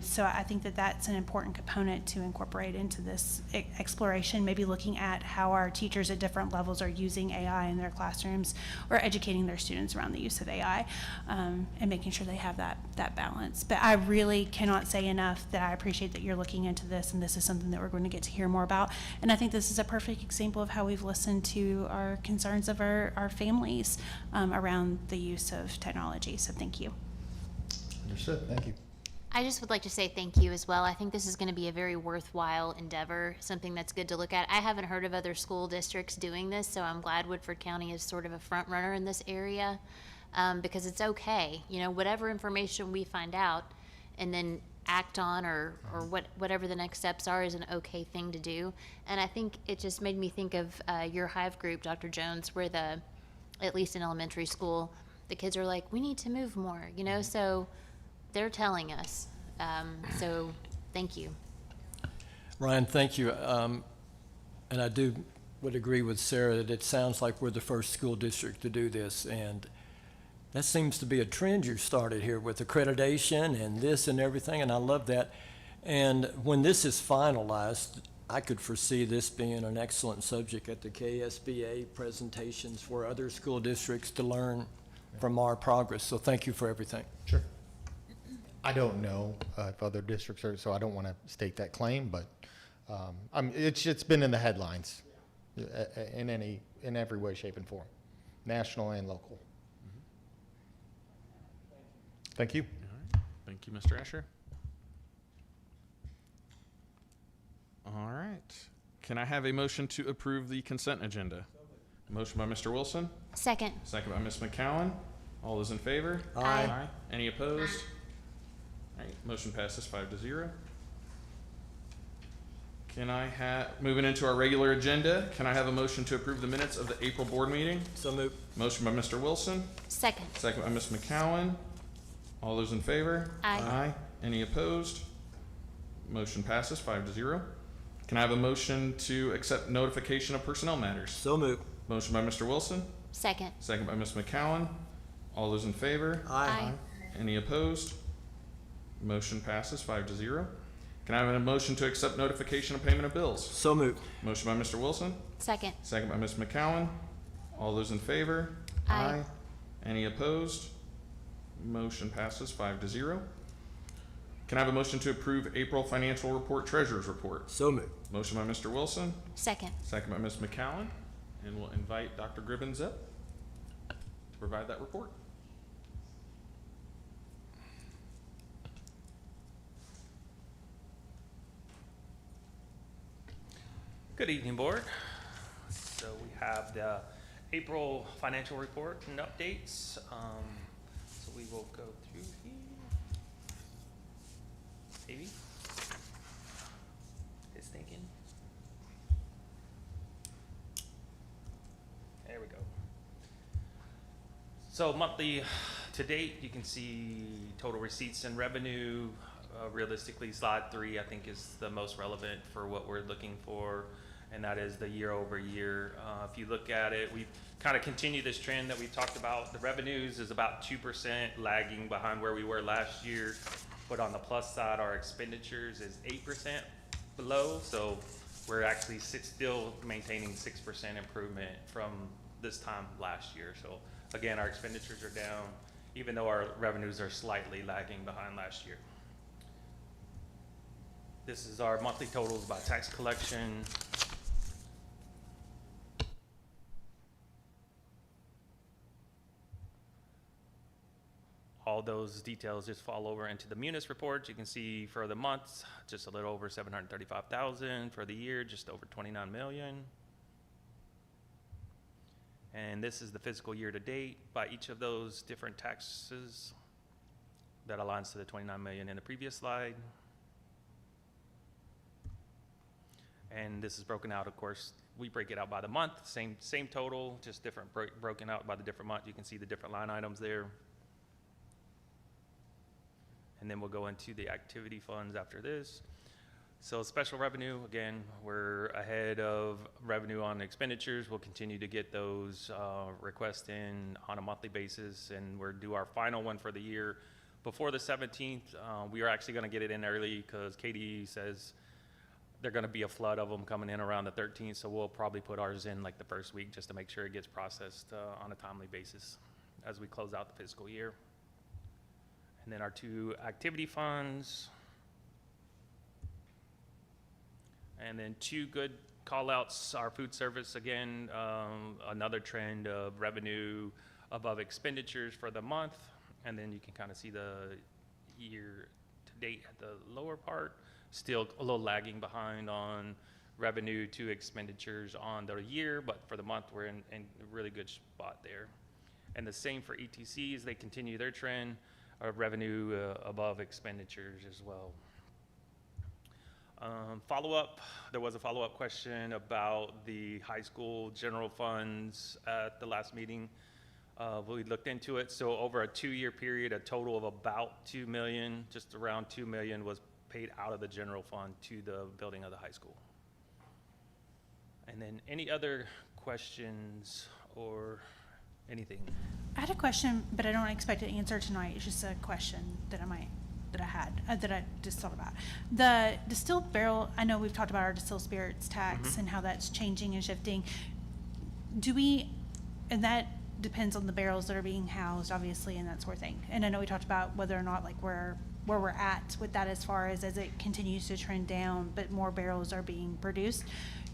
[SPEAKER 6] So I think that that's an important component to incorporate into this exploration, maybe looking at how our teachers at different levels are using AI in their classrooms or educating their students around the use of AI, and making sure they have that balance. But I really cannot say enough that I appreciate that you're looking into this, and this is something that we're going to get to hear more about. And I think this is a perfect example of how we've listened to our concerns of our families around the use of technology. So thank you.
[SPEAKER 13] Understood. Thank you.
[SPEAKER 8] I just would like to say thank you as well. I think this is going to be a very worthwhile endeavor, something that's good to look at. I haven't heard of other school districts doing this, so I'm glad Woodford County is sort of a front runner in this area, because it's okay. You know, whatever information we find out and then act on or whatever the next steps are is an okay thing to do. And I think it just made me think of your Hive group, Dr. Jones, where at least in elementary school, the kids are like, we need to move more, you know, so they're telling us. So thank you.
[SPEAKER 7] Ryan, thank you. And I would agree with Sarah that it sounds like we're the first school district to do this. And that seems to be a trend you started here with accreditation and this and everything. And I love that. And when this is finalized, I could foresee this being an excellent subject at the KSBA presentations for other school districts to learn from our progress. So thank you for everything.
[SPEAKER 13] Sure. I don't know if other districts are, so I don't want to state that claim, but it's been in the headlines in every way, shape, and form, national and local. Thank you.
[SPEAKER 1] All right. Thank you, Mr. Asher. All right. Can I have a motion to approve the consent agenda? Motion by Mr. Wilson.
[SPEAKER 8] Second.
[SPEAKER 1] Second by Ms. McCowan. All those in favor?
[SPEAKER 8] Aye.
[SPEAKER 1] Any opposed? All right, motion passes 5-0. Can I moving into our regular agenda, can I have a motion to approve the minutes of the April board meeting?
[SPEAKER 7] So moved.
[SPEAKER 1] Motion by Mr. Wilson.
[SPEAKER 8] Second.
[SPEAKER 1] Second by Ms. McCowan. All those in favor?
[SPEAKER 8] Aye.
[SPEAKER 1] Any opposed? Motion passes 5-0. Can I have a motion to accept notification of personnel matters?
[SPEAKER 7] So moved.
[SPEAKER 1] Motion by Mr. Wilson.
[SPEAKER 8] Second.
[SPEAKER 1] Second by Ms. McCowan. All those in favor?
[SPEAKER 8] Aye.
[SPEAKER 1] Any opposed? Motion passes 5-0. Can I have a motion to accept notification of payment of bills?
[SPEAKER 7] So moved.
[SPEAKER 1] Motion by Mr. Wilson.
[SPEAKER 8] Second.
[SPEAKER 1] Second by Ms. McCowan. All those in favor?
[SPEAKER 8] Aye.
[SPEAKER 1] Any opposed? Motion passes 5-0. Can I have a motion to approve April financial report, treasurer's report?
[SPEAKER 7] So moved.
[SPEAKER 1] Motion by Mr. Wilson.
[SPEAKER 8] Second.
[SPEAKER 1] Second by Ms. McCowan. And we'll invite Dr. Gribbins up to provide that report.
[SPEAKER 14] Good evening, board. So we have the April financial report and updates. So we will go through here. Maybe it's thinking. There we go. So monthly to date, you can see total receipts and revenue. Realistically, slide 3 I think is the most relevant for what we're looking for, and that is the year over year. If you look at it, we've kind of continued this trend that we talked about. The revenues is about 2% lagging behind where we were last year, but on the plus side, our expenditures is 8% below, so we're actually still maintaining 6% improvement from this time last year. So again, our expenditures are down, even though our revenues are slightly lagging behind last year. This is our monthly totals by tax collection. All those details just fall over into the Munis report. You can see for the months, just a little over 735,000. For the year, just over 29 million. And this is the fiscal year to date by each of those different taxes. That aligns to the 29 million in the previous slide. And this is broken out, of course, we break it out by the month, same total, just different broken out by the different month. You can see the different line items there. and then we'll go into the activity funds after this. So special revenue, again, we're ahead of revenue on expenditures. We'll continue to get those requests in on a monthly basis, and we're due our final one for the year before the 17th. We are actually going to get it in early because Katie says they're going to be a flood of them coming in around the 13th, so we'll probably put ours in like the first week just to make sure it gets processed on a timely basis as we close out the fiscal year. And then our 2 activity funds. And then 2 good call outs, our food service, again, another trend of revenue above expenditures for the month. And then you can kind of see the year to date at the lower part, still a little lagging behind on revenue to expenditures on the year, but for the month, we're in a really good spot there. And the same for ETCs, they continue their trend of revenue above expenditures as well. Follow-up, there was a follow-up question about the high school general funds at the last meeting. We looked into it. So over a 2-year period, a total of about $2 million, just around $2 million was paid out of the general fund to the building of the high school. And then any other questions or anything?
[SPEAKER 6] I had a question, but I don't expect an answer tonight. It's just a question that I just thought about. The distilled barrel, I know we've talked about our distilled spirits tax and how that's changing and shifting. And that depends on the barrels that are being housed, obviously, and that sort of thing. And I know we talked about whether or not like where we're at with that as far as it continues to trend down, but more barrels are being produced.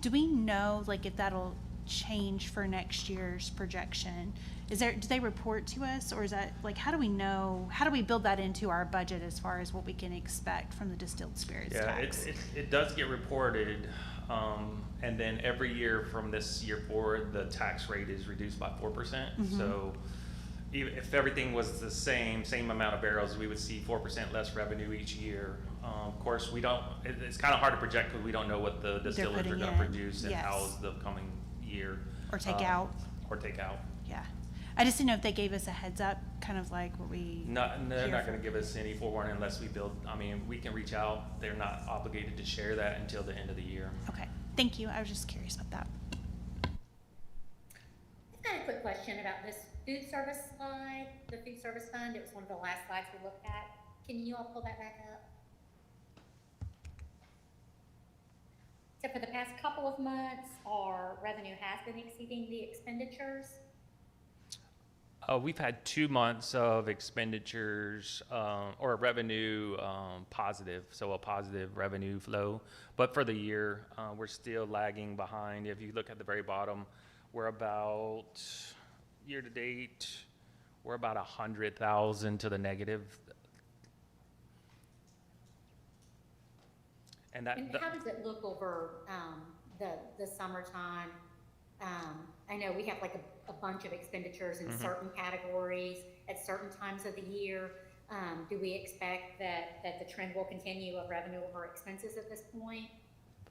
[SPEAKER 6] Do we know like if that'll change for next year's projection? Do they report to us, or is that like, how do we build that into our budget as far as what we can expect from the distilled spirits tax?
[SPEAKER 14] It does get reported, and then every year from this year forward, the tax rate is reduced by 4%. So even if everything was the same amount of barrels, we would see 4% less revenue each year. Of course, it's kind of hard to project because we don't know what the distillers are going to produce and how's the coming year.
[SPEAKER 6] Or take out. Yeah. I just didn't know if they gave us a heads up, kind of like what we.
[SPEAKER 14] They're not going to give us any forewarning unless we build. I mean, we can reach out. They're not obligated to share that until the end of the year.
[SPEAKER 6] Okay. Thank you. I was just curious about that.
[SPEAKER 9] I've got a quick question about this food service slide, the food service fund. It was one of the last slides we looked at. Can you all pull that back up? So for the past couple of months, our revenue has been exceeding the expenditures.
[SPEAKER 14] We've had 2 months of expenditures or revenue positive, so a positive revenue flow. But for the year, we're still lagging behind. If you look at the very bottom, we're about, year to date, we're about 100,000 to the negative. And
[SPEAKER 9] how does it look over the summertime? I know we have like a bunch of expenditures in certain categories at certain times of the year. Do we expect that the trend will continue of revenue over expenses at this point?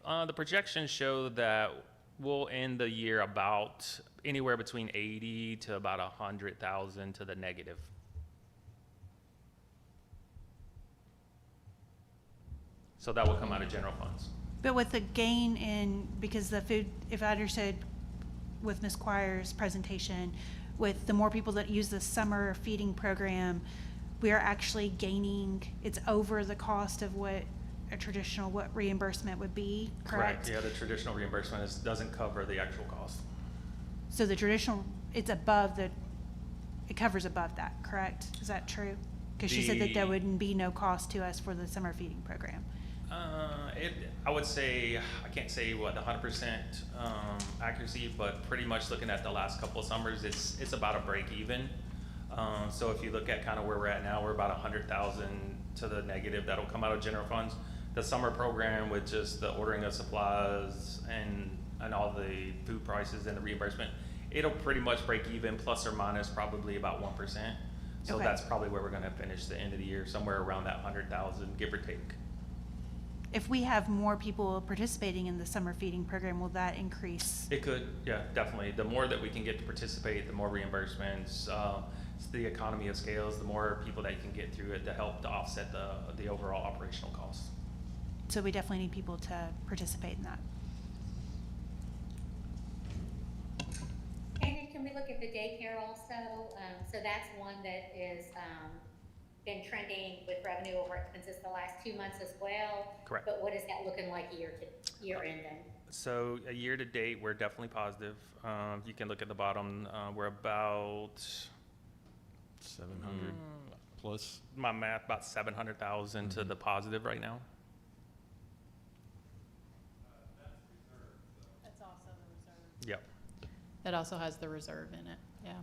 [SPEAKER 14] The projections show that we'll end the year about anywhere between 80 to about 100,000 to the negative. So that will come out of general funds.
[SPEAKER 6] But with the gain in, because the food, if I understood with Ms. Quires' presentation, with the more people that use the summer feeding program, we are actually gaining, it's over the cost of what reimbursement would be, correct?
[SPEAKER 14] Yeah, the traditional reimbursement doesn't cover the actual cost.
[SPEAKER 6] So the traditional, it covers above that, correct? Is that true? Because she said that there wouldn't be no cost to us for the summer feeding program.
[SPEAKER 14] I would say, I can't say what 100% accuracy, but pretty much looking at the last couple of summers, it's about a break even. So if you look at kind of where we're at now, we're about 100,000 to the negative that'll come out of general funds. The summer program with just the ordering of supplies and all the food prices and the reimbursement, it'll pretty much break even, plus or minus probably about 1%. So that's probably where we're going to finish the end of the year, somewhere around that 100,000, give or take.
[SPEAKER 6] If we have more people participating in the summer feeding program, will that increase?
[SPEAKER 14] It could, yeah, definitely. The more that we can get to participate, the more reimbursements. it's the economy of scales, the more people that you can get through it to help to offset the overall operational costs.
[SPEAKER 6] So we definitely need people to participate in that.
[SPEAKER 9] And then can we look at the daycare also? So that's one that is, been trending with revenue over expenses the last 2 months as well.
[SPEAKER 14] Correct.
[SPEAKER 9] But what is that looking like year end then?
[SPEAKER 14] So a year to date, we're definitely positive. You can look at the bottom. We're about
[SPEAKER 1] 700 plus.
[SPEAKER 14] my math, about 700,000 to the positive right now.
[SPEAKER 2] That's also the reserve.
[SPEAKER 14] Yep.
[SPEAKER 2] That also has the reserve in it, yeah.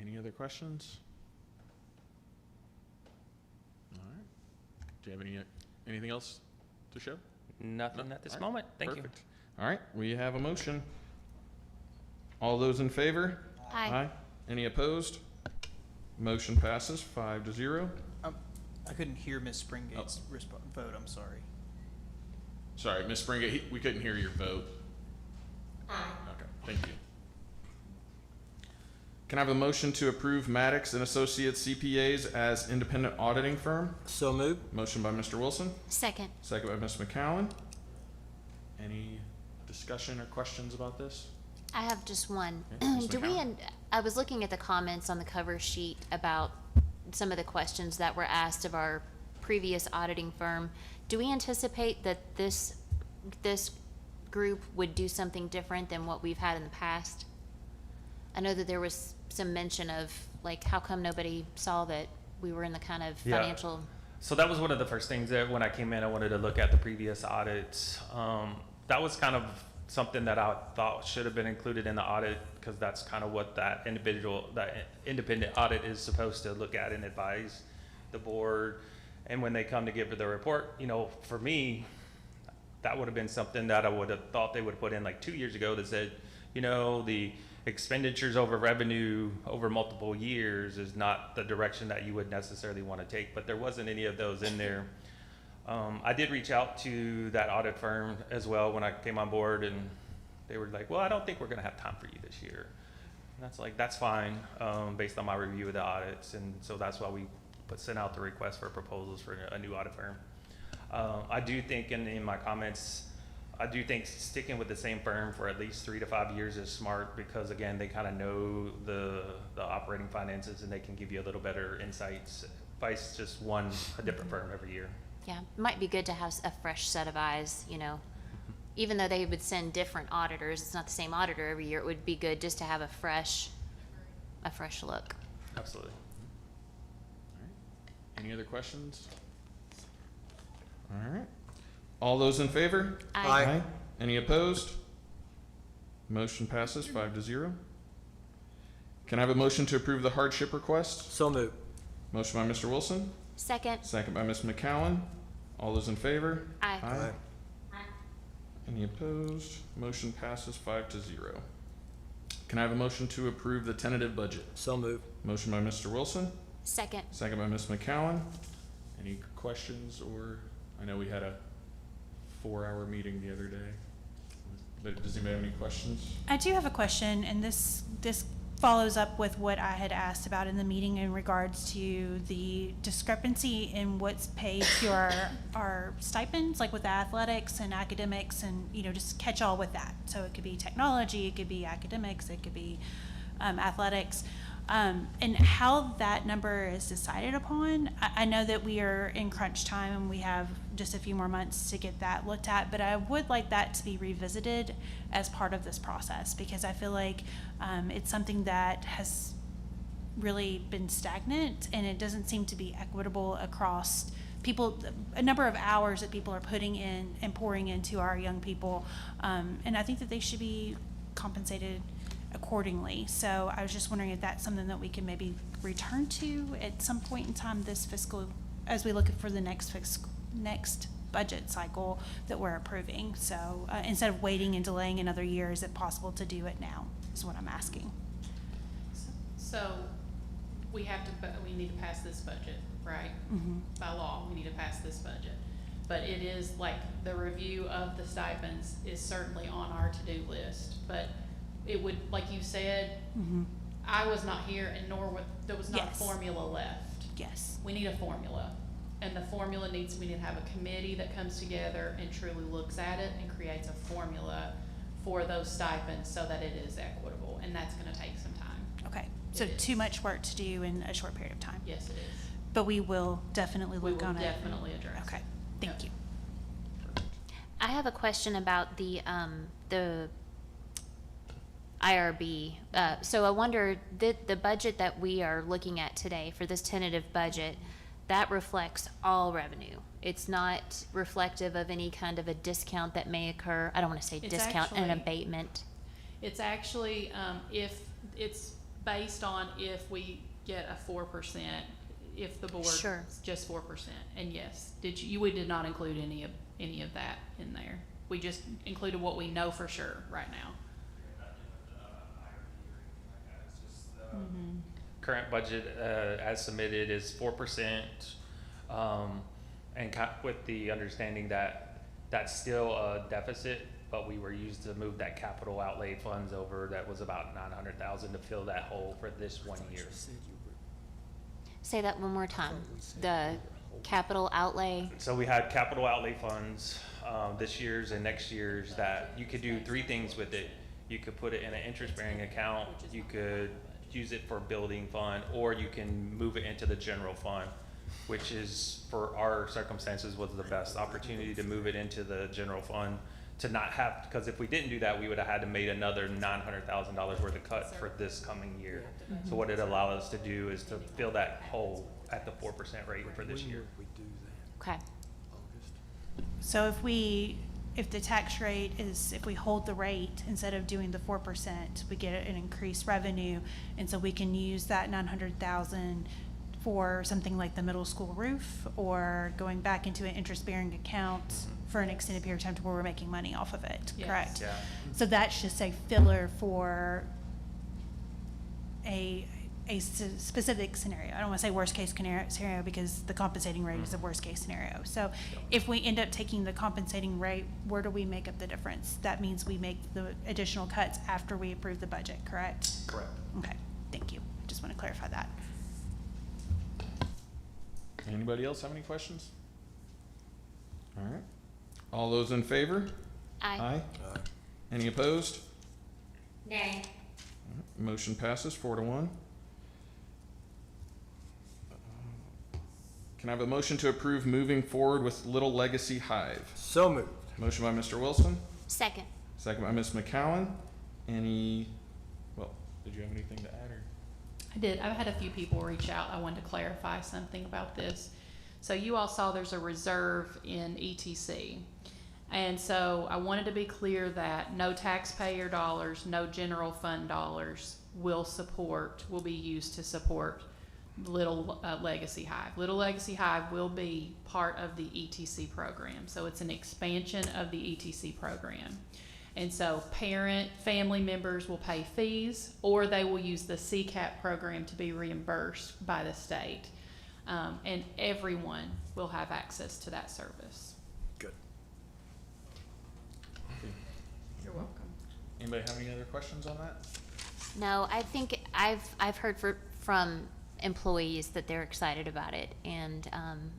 [SPEAKER 1] Any other questions? All right. Do you have anything else to show?
[SPEAKER 14] Nothing at this
[SPEAKER 1] All right.
[SPEAKER 14] moment. Thank you.
[SPEAKER 1] Perfect. All right, we have a motion. All those in favor?
[SPEAKER 8] Aye.
[SPEAKER 1] Any opposed? Motion passes 5-0.
[SPEAKER 15] I couldn't hear Ms. Springate's vote, I'm sorry.
[SPEAKER 1] Sorry, Ms. Springate, we couldn't hear your vote.
[SPEAKER 9] Aye.
[SPEAKER 1] Okay, thank you. Can I have a motion to approve Maddox and Associates CPAs as independent auditing firm?
[SPEAKER 7] So moved.
[SPEAKER 1] Motion by Mr. Wilson,
[SPEAKER 8] Second.
[SPEAKER 1] second by Ms. McCowan. Any discussion or questions about this?
[SPEAKER 8] I have just one.
[SPEAKER 1] Okay, Ms.
[SPEAKER 8] Do we,
[SPEAKER 1] McCowan.
[SPEAKER 8] I was looking at the comments on the cover sheet about some of the questions that were asked of our previous auditing firm. Do we anticipate that this group would do something different than what we've had in the past? I know that there was some mention of, like, how come nobody saw that we were in the kind of
[SPEAKER 14] Yeah.
[SPEAKER 8] financial.
[SPEAKER 14] So that was one of the first things that when I came in, I wanted to look at the previous audits. That was kind of something that I thought should have been included in the audit, because that's kind of what that independent audit is supposed to look at and advise the board. And when they come to give the report, you know, for me, that would have been something that I would have thought they would have put in like 2 years ago that said, you know, the expenditures over revenue over multiple years is not the direction that you would necessarily want to take, but there wasn't any of those in there. I did reach out to that audit firm as well when I came on board, and they were like, well, I don't think we're going to have time for you this year. And that's like, that's fine, based on my review of the audits. And so that's why we sent out the request for proposals for a new audit firm. I do think in my comments, I do think sticking with the same firm for at least 3 to 5 years is smart, because again, they kind of know the operating finances and they can give you a little better insights, vice just a different firm every year.
[SPEAKER 8] Yeah, it might be good to have a fresh set of eyes, you know. Even though they would send different auditors, it's not the same auditor every year. It would be good just to have a fresh look.
[SPEAKER 14] Absolutely.
[SPEAKER 1] All right. Any other questions? All right. All those in favor?
[SPEAKER 8] Aye.
[SPEAKER 1] Any opposed? Motion passes 5-0. Can I have a motion to approve the hardship request?
[SPEAKER 7] So moved.
[SPEAKER 1] Motion by Mr. Wilson,
[SPEAKER 8] Second.
[SPEAKER 1] second by Ms. McCowan. All those in favor?
[SPEAKER 8] Aye.
[SPEAKER 9] Aye.
[SPEAKER 1] Any opposed? Motion passes 5-0. Can I have a motion to approve the tentative budget?
[SPEAKER 7] So moved.
[SPEAKER 1] Motion by Mr. Wilson,
[SPEAKER 8] Second.
[SPEAKER 1] second by Ms. McCowan. Any questions, or, I know we had a 4-hour meeting the other day, but does anybody have any questions?
[SPEAKER 6] I do have a question, and this follows up with what I had asked about in the meeting in regards to the discrepancy in what's paid to our stipends, like with athletics and academics, and, you know, just catch all with that. So it could be technology, it could be academics, it could be athletics. And how that number is decided upon. I know that we are in crunch time and we have just a few more months to get that looked at, but I would like that to be revisited as part of this process, because I feel like it's something that has really been stagnant, and it doesn't seem to be equitable across people, a number of hours that people are putting in and pouring into our young people. And I think that they should be compensated accordingly. So I was just wondering if that's something that we can maybe return to at some point in time this fiscal, as we look for the next budget cycle that we're approving. So instead of waiting and delaying another year, is it possible to do it now, is what I'm asking.
[SPEAKER 2] So we need to pass this budget, right?
[SPEAKER 6] Mm-hmm.
[SPEAKER 2] By law, we need to pass this budget. But it is like the review of the stipends is certainly on our to-do list. But it would, like you said, I was not here and there was not a
[SPEAKER 6] Yes.
[SPEAKER 2] formula left.
[SPEAKER 6] Yes.
[SPEAKER 2] We need a formula. And the formula we need to have a committee that comes together and truly looks at it and creates a formula for those stipends so that it is equitable. And that's gonna take some time.
[SPEAKER 6] Okay, so
[SPEAKER 2] It is.
[SPEAKER 6] too much work to do in a short period of time.
[SPEAKER 2] Yes, it is.
[SPEAKER 6] But we will definitely
[SPEAKER 2] We
[SPEAKER 6] look
[SPEAKER 2] will
[SPEAKER 6] on it.
[SPEAKER 2] definitely address it.
[SPEAKER 6] Okay, thank you.
[SPEAKER 8] I have a question about the IRB. So I wonder, the budget that we are looking at today for this tentative budget, that reflects all revenue. It's not reflective of any kind of a discount that may occur. I don't want to say
[SPEAKER 2] It's
[SPEAKER 8] discount, an
[SPEAKER 2] actually-
[SPEAKER 8] abatement.
[SPEAKER 2] It's actually, if, it's based on if we get a 4%, if the board,
[SPEAKER 8] Sure.
[SPEAKER 2] just 4%. And yes, we did not include any of that in there. We just included what we know for sure right now.
[SPEAKER 14] Current budget, as submitted, is 4%, and with the understanding that that's still a deficit, but we were used to move that capital outlay funds over. That was about 900,000 to fill that hole for this 1 year.
[SPEAKER 8] Say that one more time. The capital outlay.
[SPEAKER 14] So we had capital outlay funds, this year's and next year's, that you could do three things with it. You could put it in an interest-bearing account, you could use it for building fund, or you can move it into the general fund, which is, for our circumstances, was the best opportunity to move it into the general fund, to not have, because if we didn't do that, we would have had to made another $900,000 worth of cut for this coming year. So what it allowed us to do is to fill that hole at the 4% rate for this year.
[SPEAKER 8] Okay.
[SPEAKER 6] So if the tax rate is, if we hold the rate instead of doing the 4%, we get an increased revenue, and so we can use that 900,000 for something like the middle school roof, or going back into an interest-bearing account for an extended period of time to where we're making money off of it,
[SPEAKER 2] Yes.
[SPEAKER 6] correct?
[SPEAKER 14] Yeah.
[SPEAKER 6] So that's just a filler for a specific scenario. I don't want to say worst case scenario because the compensating rate is the worst case scenario. So if we end up taking the compensating rate, where do we make up the difference? That means we make the additional cuts after we approve the budget, correct?
[SPEAKER 14] Correct.
[SPEAKER 6] Okay, thank you. Just want to clarify that.
[SPEAKER 1] Anybody else have any questions? All right. All those in favor?
[SPEAKER 8] Aye.
[SPEAKER 1] Any opposed?
[SPEAKER 9] Nay.
[SPEAKER 1] Motion passes 4-1. Can I have a motion to approve moving forward with Little Legacy Hive?
[SPEAKER 7] So moved.
[SPEAKER 1] Motion by Mr. Wilson,
[SPEAKER 8] Second.
[SPEAKER 1] second by Ms. McCowan. Did you have anything to add, or?
[SPEAKER 2] I did. I've had a few people reach out. I wanted to clarify something about this. So you all saw there's a reserve in ETC. And so I wanted to be clear that no taxpayer dollars, no general fund dollars will be used to support Little Legacy Hive. Little Legacy Hive will be part of the ETC program. So it's an expansion of the ETC program. And so family members will pay fees, or they will use the CCAP program to be reimbursed by the state. And everyone will have access to that service.
[SPEAKER 7] Good.
[SPEAKER 2] You're welcome.
[SPEAKER 1] Anybody have any other questions on that?
[SPEAKER 8] No, I think I've heard from employees that they're excited about it, and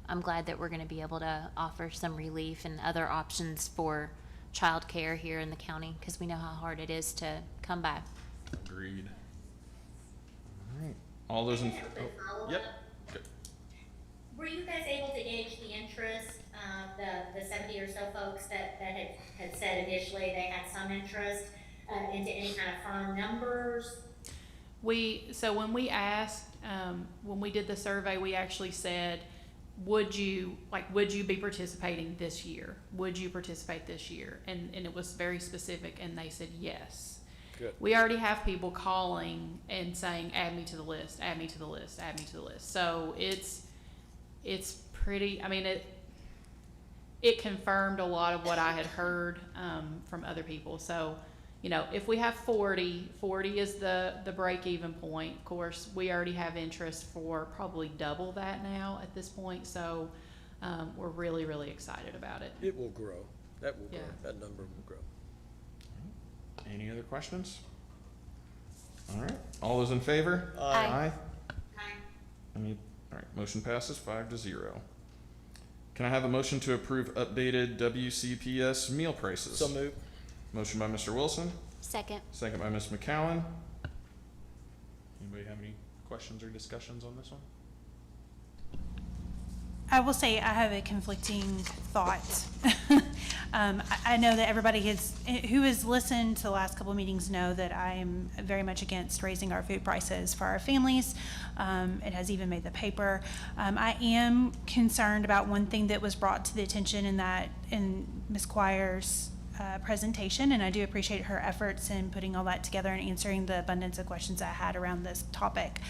[SPEAKER 8] I'm glad that we're going to be able to offer some relief and other options for childcare here in the county, because we know how hard it is to come by.
[SPEAKER 1] Agreed. All right. All those in.
[SPEAKER 9] I have a quick follow-up.
[SPEAKER 1] Yep. Good.
[SPEAKER 9] Were you guys able to gauge the interest, the 70 or so folks that had said initially they had some interest, into any kind of firm numbers?
[SPEAKER 2] So when we asked, when we did the survey, we actually said, would you be participating this year? Would you participate this year? And it was very specific, and they said yes.
[SPEAKER 7] Good.
[SPEAKER 2] We already have people calling and saying, add me to the list, add me to the list, add me to the list. So it's pretty, it confirmed a lot of what I had heard from other people. So, if we have 40 is the break-even point. Of course, we already have interest for probably double that now at this point. So we're really, really excited about it.
[SPEAKER 7] It will grow. That will grow.
[SPEAKER 2] Yeah.
[SPEAKER 7] That number will grow.
[SPEAKER 1] Any other questions? All right, all those in favor?
[SPEAKER 8] Aye.
[SPEAKER 1] Any, all right, motion passes 5-0. Can I have a motion to approve updated WCPS meal prices?
[SPEAKER 7] So moved.
[SPEAKER 1] Motion by Mr. Wilson,
[SPEAKER 8] Second.
[SPEAKER 1] second by Ms. McCowan. Anybody have any questions or discussions on this one?
[SPEAKER 6] I will say I have a conflicting thought. I know that everybody who has listened to the last couple of meetings know that I am very much against raising our food prices for our families. It has even made the paper. I am concerned about one thing that was brought to the attention in Ms. Quires' presentation, and I do appreciate her efforts in putting all that together and answering the abundance of questions I had around this topic.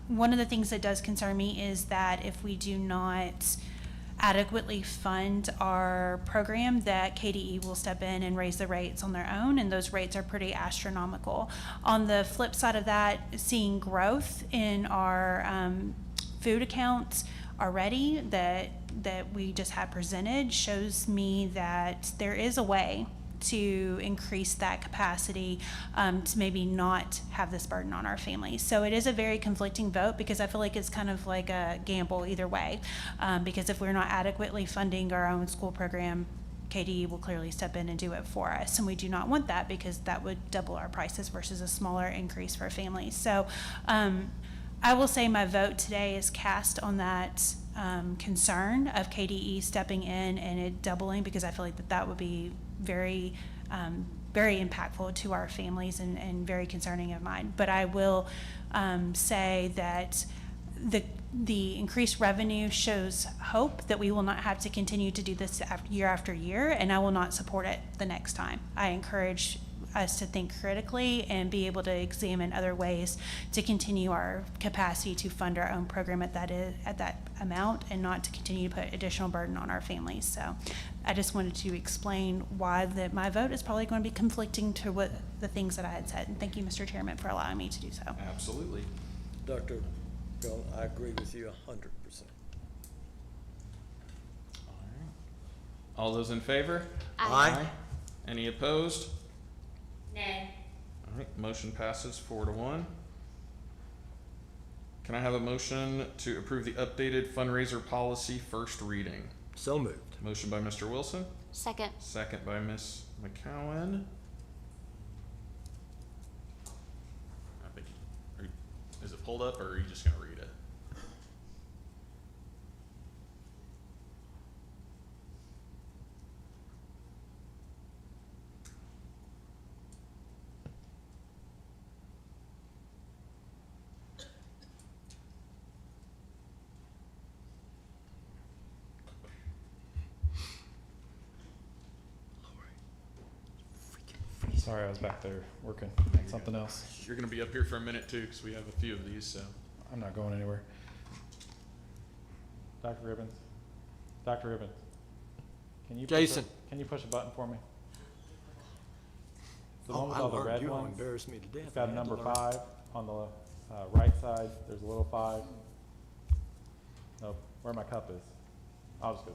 [SPEAKER 6] One of the things that does concern me is that if we do not adequately fund our program, that KDE will step in and raise the rates on their own, and those rates are pretty astronomical. On the flip side of that, seeing growth in our food accounts already that we just had presented shows me that there is a way to increase that capacity to maybe not have this burden on our families. So it is a very conflicting vote because I feel like it's kind of like a gamble either way. Because if we're not adequately funding our own school program, KDE will clearly step in and do it for us. And we do not want that because that would double our prices versus a smaller increase for families. So I will say my vote today is cast on that concern of KDE stepping in and it doubling, because I feel like that would be very, very impactful to our families and very concerning of mine. But I will say that the increased revenue shows hope that we will not have to continue to do this year after year, and I will not support it the next time. I encourage us to think critically and be able to examine other ways to continue our capacity to fund our own program at that amount, and not to continue to put additional burden on our families. So I just wanted to explain why my vote is probably going to be conflicting to what the things that I had said. And thank you, Mr. Chairman, for allowing me to do so.
[SPEAKER 1] Absolutely.
[SPEAKER 7] Dr. Bill, I agree with you 100%.
[SPEAKER 1] All those in favor?
[SPEAKER 7] Aye.
[SPEAKER 1] Any opposed?
[SPEAKER 9] Nay.
[SPEAKER 1] All right, motion passes 4-1. Can I have a motion to approve the updated fundraiser policy first reading?
[SPEAKER 7] So moved.
[SPEAKER 1] Motion by Mr. Wilson,
[SPEAKER 8] Second.
[SPEAKER 1] second by Ms. McCowan. I think, is it pulled up or are you just gonna read it?
[SPEAKER 16] Sorry, I was back there working on something else.
[SPEAKER 1] You're gonna be up here for a minute too, because we have a few of these, so.
[SPEAKER 16] I'm not going anywhere. Dr. Ribbons? Dr. Ribbons?
[SPEAKER 7] Jason.
[SPEAKER 16] Can you push a button for me? The
[SPEAKER 7] Oh,
[SPEAKER 16] one with
[SPEAKER 7] I
[SPEAKER 16] all the
[SPEAKER 7] learned
[SPEAKER 16] red
[SPEAKER 7] you
[SPEAKER 16] ones.
[SPEAKER 7] embarrassed me to death.
[SPEAKER 16] It's got
[SPEAKER 7] I
[SPEAKER 16] a
[SPEAKER 7] had to
[SPEAKER 16] number
[SPEAKER 7] learn.
[SPEAKER 16] 5 on the right side. There's a little 5. Nope. Where my cup is. I'll just go.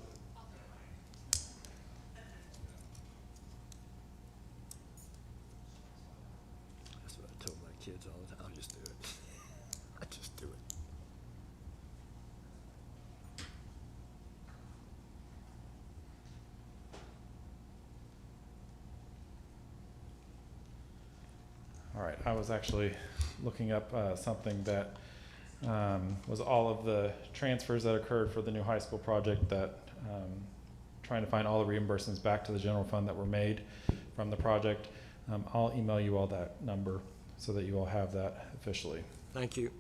[SPEAKER 7] That's what I told my kids all the time. I'll just do it. I just do it.
[SPEAKER 16] All right, I was actually looking up something that was all of the transfers that occurred for the new high school project, that trying to find all the reimbursements back to the general fund that were made from the project. I'll email you all that number so that you all have that officially.
[SPEAKER 7] Thank you.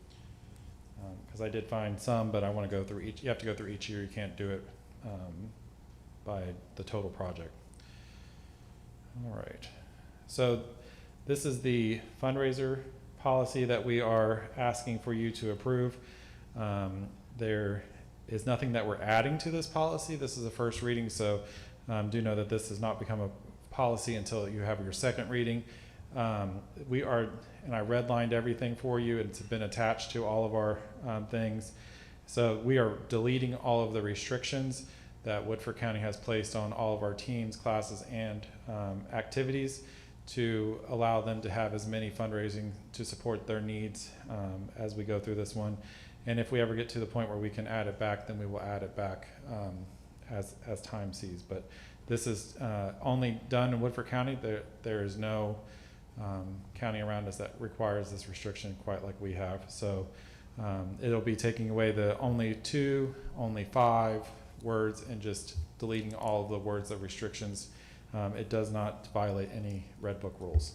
[SPEAKER 16] Because I did find some, but I want to go through each. You have to go through each year. You can't do it by the total project. All right. So this is the fundraiser policy that we are asking for you to approve. There is nothing that we're adding to this policy. This is a first reading, so do know that this has not become a policy until you have your second reading. We are, and I redlined everything for you. It's been attached to all of our things. So we are deleting all of the restrictions that Woodford County has placed on all of our teams, classes, and activities to allow them to have as many fundraising to support their needs as we go through this one. And if we ever get to the point where we can add it back, then we will add it back as time sees. But this is only done in Woodford County. There is no county around us that requires this restriction quite like we have. So it'll be taking away the only 5 words and just deleting all of the words of restrictions. It does not violate any Red Book rules.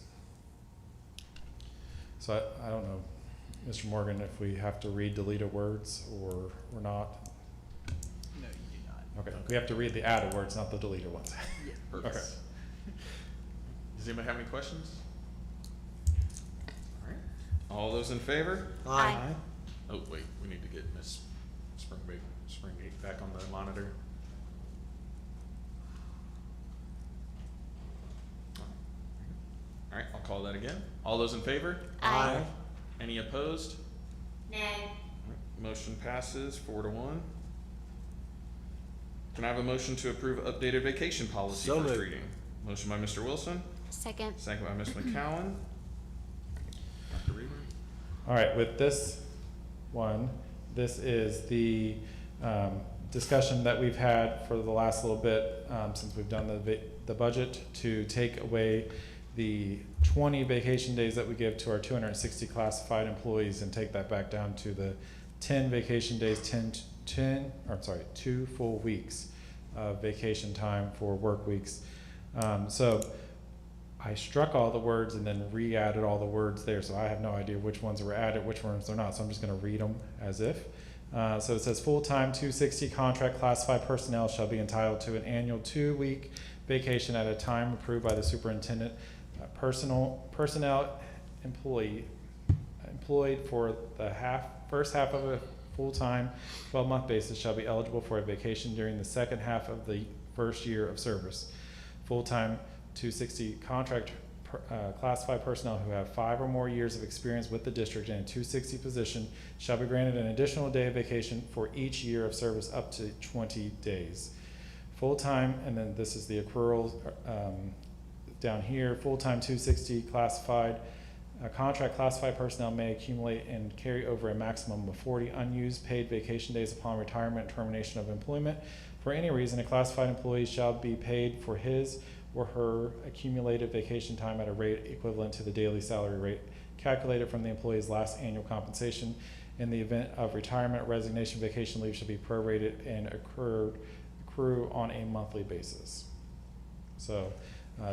[SPEAKER 16] So I don't know, Mr. Morgan, if we have to read deleted words or not.
[SPEAKER 15] No, you do not.
[SPEAKER 16] Okay, we have to read the added words, not the deleted ones.
[SPEAKER 15] Yeah.
[SPEAKER 1] Perfect.
[SPEAKER 16] Okay.
[SPEAKER 1] Does anybody have any questions? All right. All those in favor?
[SPEAKER 8] Aye.
[SPEAKER 1] Oh, wait, we need to get Ms. Springate back on the monitor. All right, I'll call that again. All those in favor?
[SPEAKER 8] Aye.
[SPEAKER 1] Any opposed?
[SPEAKER 9] Nay.
[SPEAKER 1] All right, motion passes 4-1. Can I have a motion to approve updated vacation policy
[SPEAKER 7] So
[SPEAKER 1] first
[SPEAKER 7] moved.
[SPEAKER 1] reading? Motion by Mr. Wilson,
[SPEAKER 8] Second.
[SPEAKER 1] second by Ms. McCowan. Dr. Reaver?
[SPEAKER 16] All right, with this one, this is the discussion that we've had for the last little bit since we've done the budget to take away the 20 vacation days that we give to our 260 classified employees and take that back down to the 10 vacation days, 2 full weeks of vacation time for work weeks. So I struck all the words and then re-added all the words there, so I have no idea which ones were added, which ones are not, so I'm just gonna read them as if. So it says full-time 260 contract classified personnel shall be entitled to an annual 2-week vacation at a time approved by the superintendent. Personnel employed for the first half of a full-time 12-month basis shall be eligible for a vacation during the second half of the first year of service. Full-time 260 contract classified personnel who have 5 or more years of experience with the district in a 260 position shall be granted an additional day of vacation for each year of service up to 20 days. Full-time, and then this is the accruals down here, full-time 260 classified contract classified personnel may accumulate and carry over a maximum of 40 unused paid vacation days upon retirement and termination of employment. For any reason, a classified employee shall be paid for his or her accumulated vacation time at a rate equivalent to the daily salary rate calculated from the employee's last annual compensation. In the event of retirement, resignation, vacation leave should be prorated and accrue on a monthly basis. So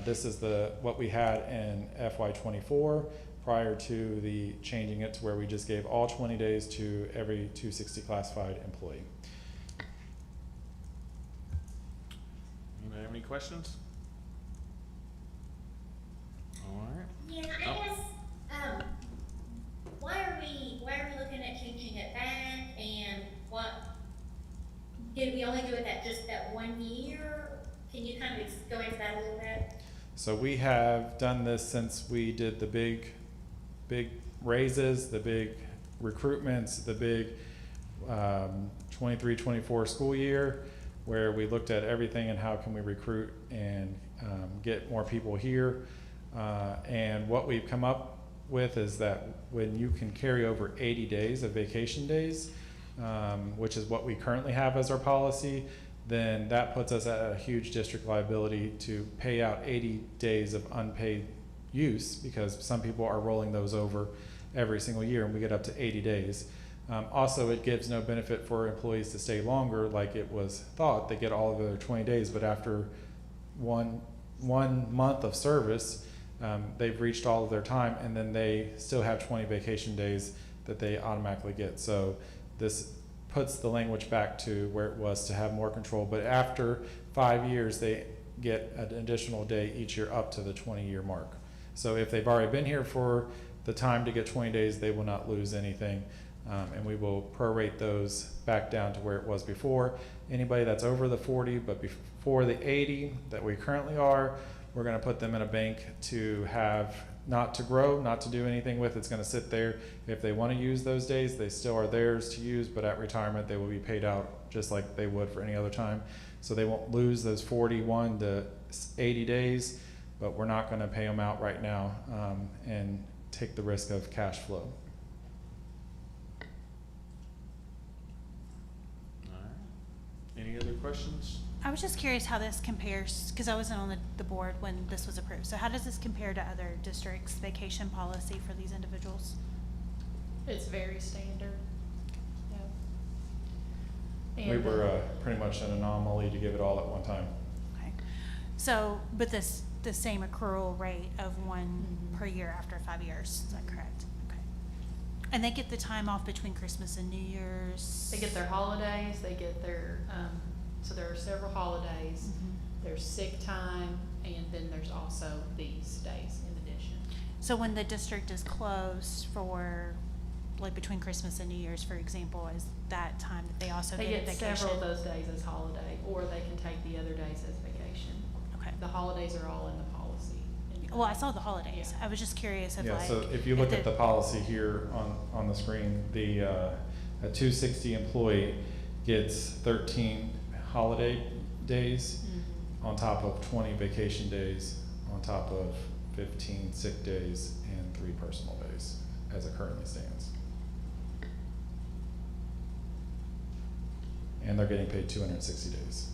[SPEAKER 16] this is what we had in FY24 prior to the changing it to where we just gave all 20 days to every 260 classified employee.
[SPEAKER 1] Anybody have any questions? All right.
[SPEAKER 9] Yeah, I guess, why are we looking at changing it back, and did we only do it that 1 year? Can you kind of go into that a little bit?
[SPEAKER 16] So we have done this since we did the big raises, the big recruitments, the big 23-24 school year, where we looked at everything and how can we recruit and get more people here. And what we've come up with is that when you can carry over 80 days of vacation days, which is what we currently have as our policy, then that puts us at a huge district liability to pay out 80 days of unpaid use, because some people are rolling those over every single year and we get up to 80 days. Also, it gives no benefit for employees to stay longer like it was thought. They get all of their 20 days, but after one month of service, they've reached all of their time, and then they still have 20 vacation days that they automatically get. So this puts the language back to where it was to have more control, but after 5 years, they get an additional day each year up to the 20-year mark. So if they've already been here for the time to get 20 days, they will not lose anything, and we will prorate those back down to where it was before. Anybody that's over the 40, but before the 80 that we currently are, we're gonna put them in a bank to have not to grow, not to do anything with. It's going to sit there. If they want to use those days, they still are theirs to use, but at retirement, they will be paid out just like they would for any other time. So they won't lose those 41 to 80 days, but we're not going to pay them out right now and take the risk of cash flow.
[SPEAKER 1] All right. Any other questions?
[SPEAKER 6] I was just curious how this compares, because I wasn't on the board when this was approved. So how does this compare to other districts' vacation policy for these individuals?
[SPEAKER 2] It's very standard. Yeah.
[SPEAKER 16] We
[SPEAKER 2] And
[SPEAKER 16] were pretty much an anomaly to give it all at one time.
[SPEAKER 6] Okay. So, but the same accrual rate of one per year after 5 years, is that correct? Okay. And they get the time off between Christmas and New Year's?
[SPEAKER 2] They get their holidays, they get their, so there are several holidays. There's sick time, and then there's also these days in addition.
[SPEAKER 6] So when the district is closed for, like between Christmas and New Year's, for example, is that time that they also
[SPEAKER 2] They
[SPEAKER 6] get a
[SPEAKER 2] get
[SPEAKER 6] vacation?
[SPEAKER 2] several of those days as holiday, or they can take the other days as vacation.
[SPEAKER 6] Okay.
[SPEAKER 2] The holidays are all in the policy.
[SPEAKER 6] Well, I saw the holidays. I was just curious if
[SPEAKER 16] Yeah,
[SPEAKER 6] like.
[SPEAKER 16] so if you look at the policy here on the screen, a 260 employee gets 13 holiday days on top of 20 vacation days, on top of 15 sick days and 3 personal days, as it currently stands. And they're getting paid 260 days.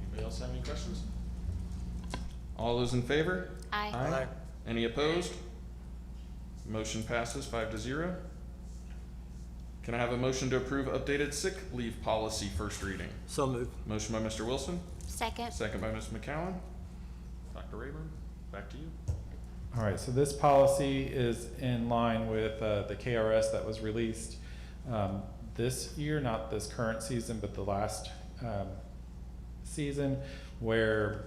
[SPEAKER 1] Anybody else have any questions? All those in favor?
[SPEAKER 8] Aye.
[SPEAKER 7] Aye.
[SPEAKER 1] Any opposed? Motion passes 5-0. Can I have a motion to approve updated sick leave policy first reading?
[SPEAKER 7] So moved.
[SPEAKER 1] Motion by Mr. Wilson,
[SPEAKER 8] Second.
[SPEAKER 1] second by Ms. McCowan. Dr. Rayburn, back to you.
[SPEAKER 16] All right, so this policy is in line with the KRS that was released this year, not this current season, but the last season, where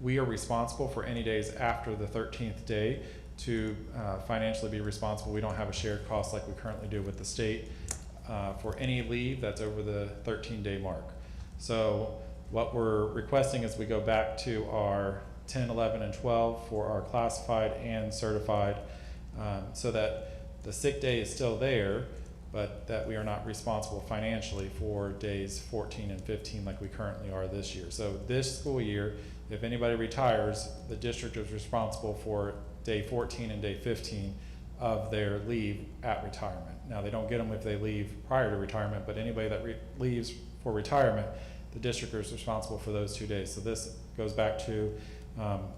[SPEAKER 16] we are responsible for any days after the 13th day to financially be responsible. We don't have a shared cost like we currently do with the state for any leave that's over the 13-day mark. So what we're requesting is we go back to our 10, 11, and 12 for our classified and certified, so that the sick day is still there, but that we are not responsible financially for days 14 and 15 like we currently are this year. So this school year, if anybody retires, the district is responsible for day 14 and day 15 of their leave at retirement. Now, they don't get them if they leave prior to retirement, but anybody that leaves for retirement, the district is responsible for those 2 days. So this goes back to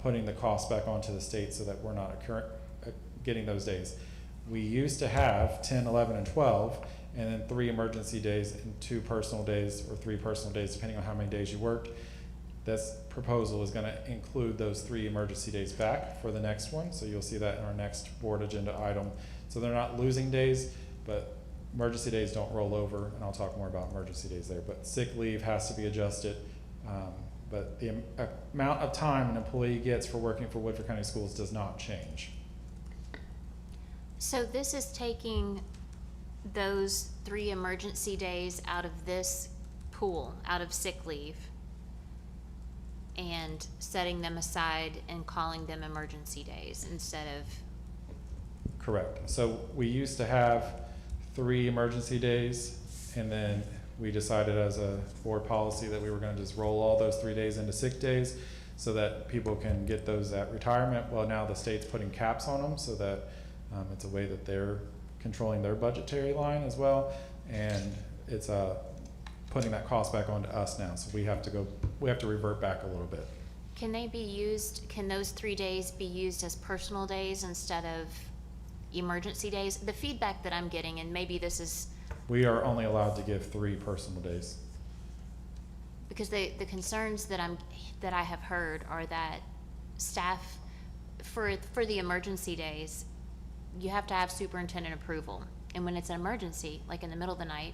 [SPEAKER 16] putting the cost back onto the state so that we're not getting those days. We used to have 10, 11, and 12, and then 3 emergency days and 2 personal days, or 3 personal days, depending on how many days you worked. This proposal is going to include those 3 emergency days back for the next one, so you'll see that in our next board agenda item. So they're not losing days, but emergency days don't roll over, and I'll talk more about emergency days there. But sick leave has to be adjusted, but the amount of time an employee gets for working for Woodford County Schools does not change.
[SPEAKER 8] So this is taking those 3 emergency days out of this pool, out of sick leave, and setting them aside and calling them emergency days instead of.
[SPEAKER 16] Correct. So we used to have 3 emergency days, and then we decided as a board policy that we were going to just roll all those 3 days into sick days so that people can get those at retirement. Well, now the state's putting caps on them so that it's a way that they're controlling their budgetary line as well, and it's putting that cost back onto us now. So we have to revert back a little bit.
[SPEAKER 8] Can they be used, can those 3 days be used as personal days instead of emergency days? The feedback that I'm getting, and maybe this is.
[SPEAKER 16] We are only allowed to give 3 personal days.
[SPEAKER 8] Because the concerns that I have heard are that staff, for the emergency days, you have to have superintendent approval. And when it's an emergency, like in the middle of the night,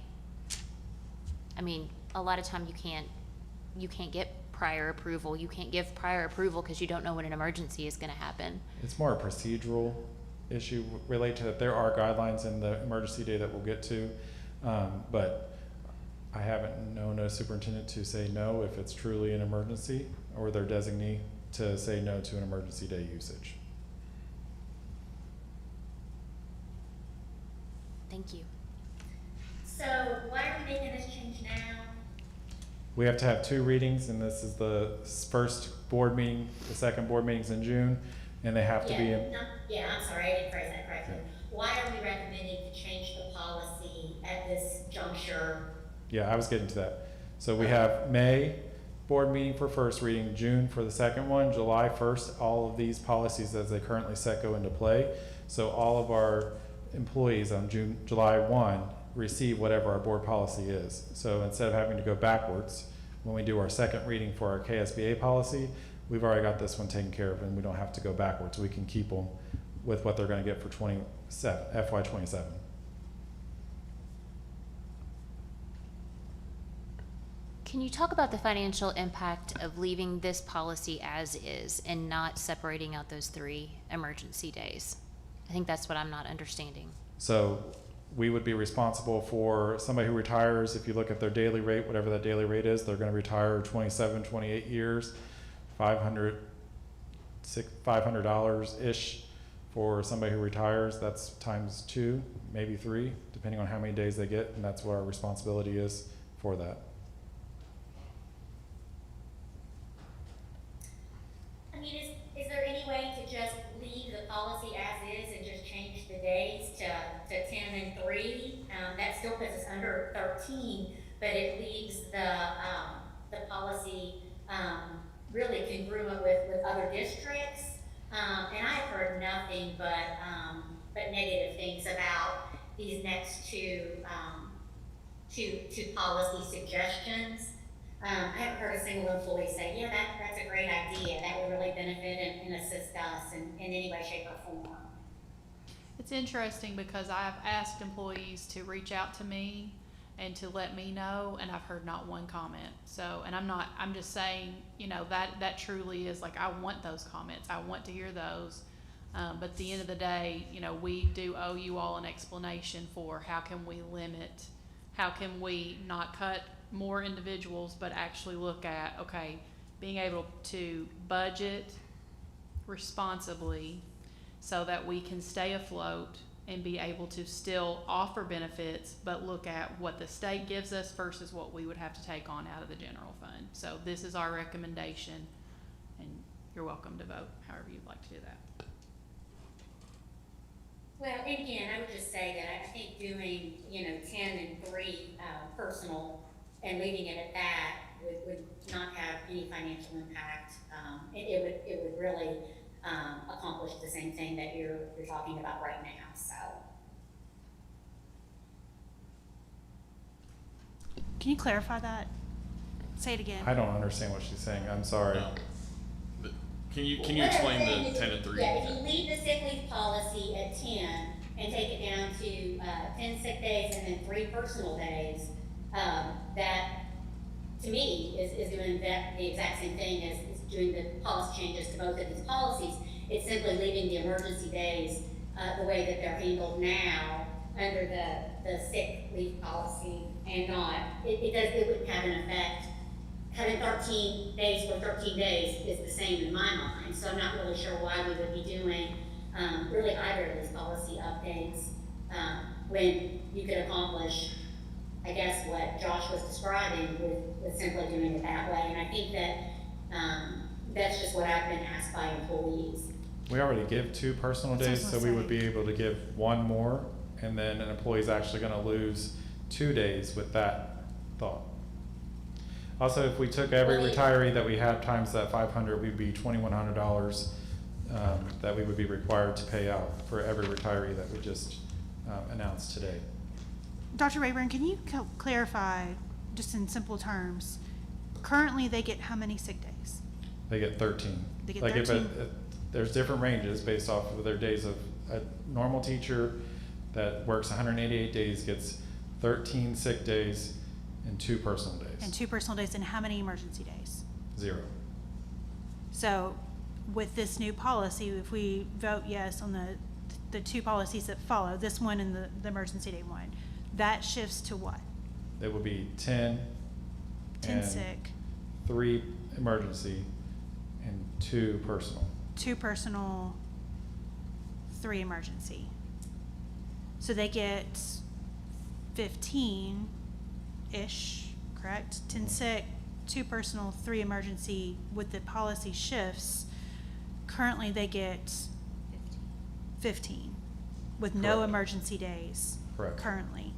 [SPEAKER 8] I mean, a lot of time you can't get prior approval. You can't give prior approval because you don't know when an emergency is going to happen.
[SPEAKER 16] It's more a procedural issue related to that. There are guidelines in the emergency day that we'll get to, but I haven't known a superintendent to say no if it's truly an emergency, or their designee to say no to an emergency day usage.
[SPEAKER 8] Thank you.
[SPEAKER 9] So why are we making this change now?
[SPEAKER 16] We have to have 2 readings, and this is the first board meeting, the second board meeting's in June, and they have to be in.
[SPEAKER 9] Yeah, I'm sorry, I didn't phrase that correctly. Why are we recommending to change the policy at this juncture?
[SPEAKER 16] Yeah, I was getting to that. So we have May board meeting for first reading, June for the second one, July 1st, all of these policies as they currently set go into play. So all of our employees on July 1 receive whatever our board policy is. So instead of having to go backwards, when we do our second reading for our KSBA policy, we've already got this one taken care of, and we don't have to go backwards. We can keep them with what they're going to get for FY27.
[SPEAKER 8] Can you talk about the financial impact of leaving this policy as is and not separating out those 3 emergency days? I think that's what I'm not understanding.
[SPEAKER 16] So we would be responsible for somebody who retires. If you look at their daily rate, whatever that daily rate is, they're going to retire 27, 28 years, $500-ish for somebody who retires. That's times 2, maybe 3, depending on how many days they get, and that's what our responsibility is for that.
[SPEAKER 9] I mean, is there any way to just leave the policy as is and just change the days to 10 and 3? That still puts us under 13, but it leaves the policy really congruent with other districts. And I've heard nothing but negative things about these next two policy suggestions. I haven't heard a single employee say, yeah, that's a great idea. That would really benefit and assist us in any way, shape, or form.
[SPEAKER 2] It's interesting because I've asked employees to reach out to me and to let me know, and I've heard not one comment. So, and I'm just saying, you know, that truly is like, I want those comments. I want to hear those. But at the end of the day, you know, we do owe you all an explanation for how can we limit, how can we not cut more individuals, but actually look at, okay, being able to budget responsibly so that we can stay afloat and be able to still offer benefits, but look at what the state gives us versus what we would have to take on out of the general fund. So this is our recommendation, and you're welcome to vote however you'd like to do that.
[SPEAKER 9] Well, and again, I would just say that I think doing, 10 and 3 personal and leaving it at that would not have any financial impact. It would really accomplish the same thing that you're talking about right now. So,
[SPEAKER 6] Can you clarify that? Say it again.
[SPEAKER 16] I don't understand what she's saying. I'm sorry.
[SPEAKER 1] Can you explain the 10 and 3?
[SPEAKER 9] Yeah, if you leave the sick leave policy at 10 and take it down to 10 sick days and then 3 personal days, that to me is doing the exact same thing as doing the policy changes to both of these policies. It's simply leaving the emergency days the way that they're handled now under the sick leave policy, and not, it wouldn't have an effect. Having 13 days for 13 days is the same in my mind, so I'm not really sure why we would be doing really either of these policy updates when you could accomplish, I guess, what Josh was describing with simply doing it that way. And I think that that's just what I've been asked by employees.
[SPEAKER 16] We already give 2 personal days, so we would be able to give 1 more, and then an employee's actually going to lose 2 days with that thought. Also, if we took every retiree that we had times that 500, we'd be $2,100 that we would be required to pay out for every retiree that we just announced today.
[SPEAKER 6] Dr. Rayburn, can you clarify, just in simple terms, currently they get how many sick days?
[SPEAKER 16] They get 13.
[SPEAKER 6] They get
[SPEAKER 16] like
[SPEAKER 6] 13?
[SPEAKER 16] There's different ranges based off of their days of, a normal teacher that works 188 days gets 13 sick days and 2 personal days.
[SPEAKER 6] And 2 personal days, and how many emergency days?
[SPEAKER 16] 0.
[SPEAKER 6] So with this new policy, if we vote yes on the 2 policies that follow, this one and the emergency day one, that shifts to what?
[SPEAKER 16] They will be 10
[SPEAKER 6] 10
[SPEAKER 16] and
[SPEAKER 6] sick,
[SPEAKER 16] 3 emergency and 2 personal.
[SPEAKER 6] 2 personal, 3 emergency. So they get 15-ish, correct? 10 sick, 2 personal, 3 emergency. With the policy shifts, currently they get 15 with no
[SPEAKER 16] Correct.
[SPEAKER 6] emergency days.
[SPEAKER 16] Correct.
[SPEAKER 6] Currently.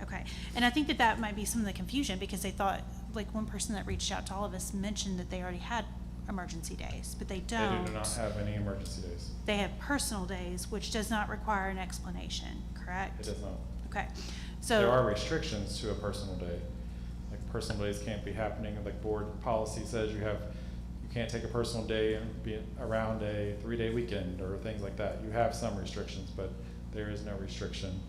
[SPEAKER 6] Okay. And I think that that might be some of the confusion because they thought, like one person that reached out to all of us mentioned that they already had emergency days, but they don't.
[SPEAKER 16] They do not have any emergency days.
[SPEAKER 6] They have personal days, which does not require an explanation, correct?
[SPEAKER 16] It does not.
[SPEAKER 6] Okay.
[SPEAKER 16] There are
[SPEAKER 6] So,
[SPEAKER 16] restrictions to a personal day. Like personal days can't be happening, like board policy says you can't take a personal day and be around a 3-day weekend or things like that. You have some restrictions, but there is no restriction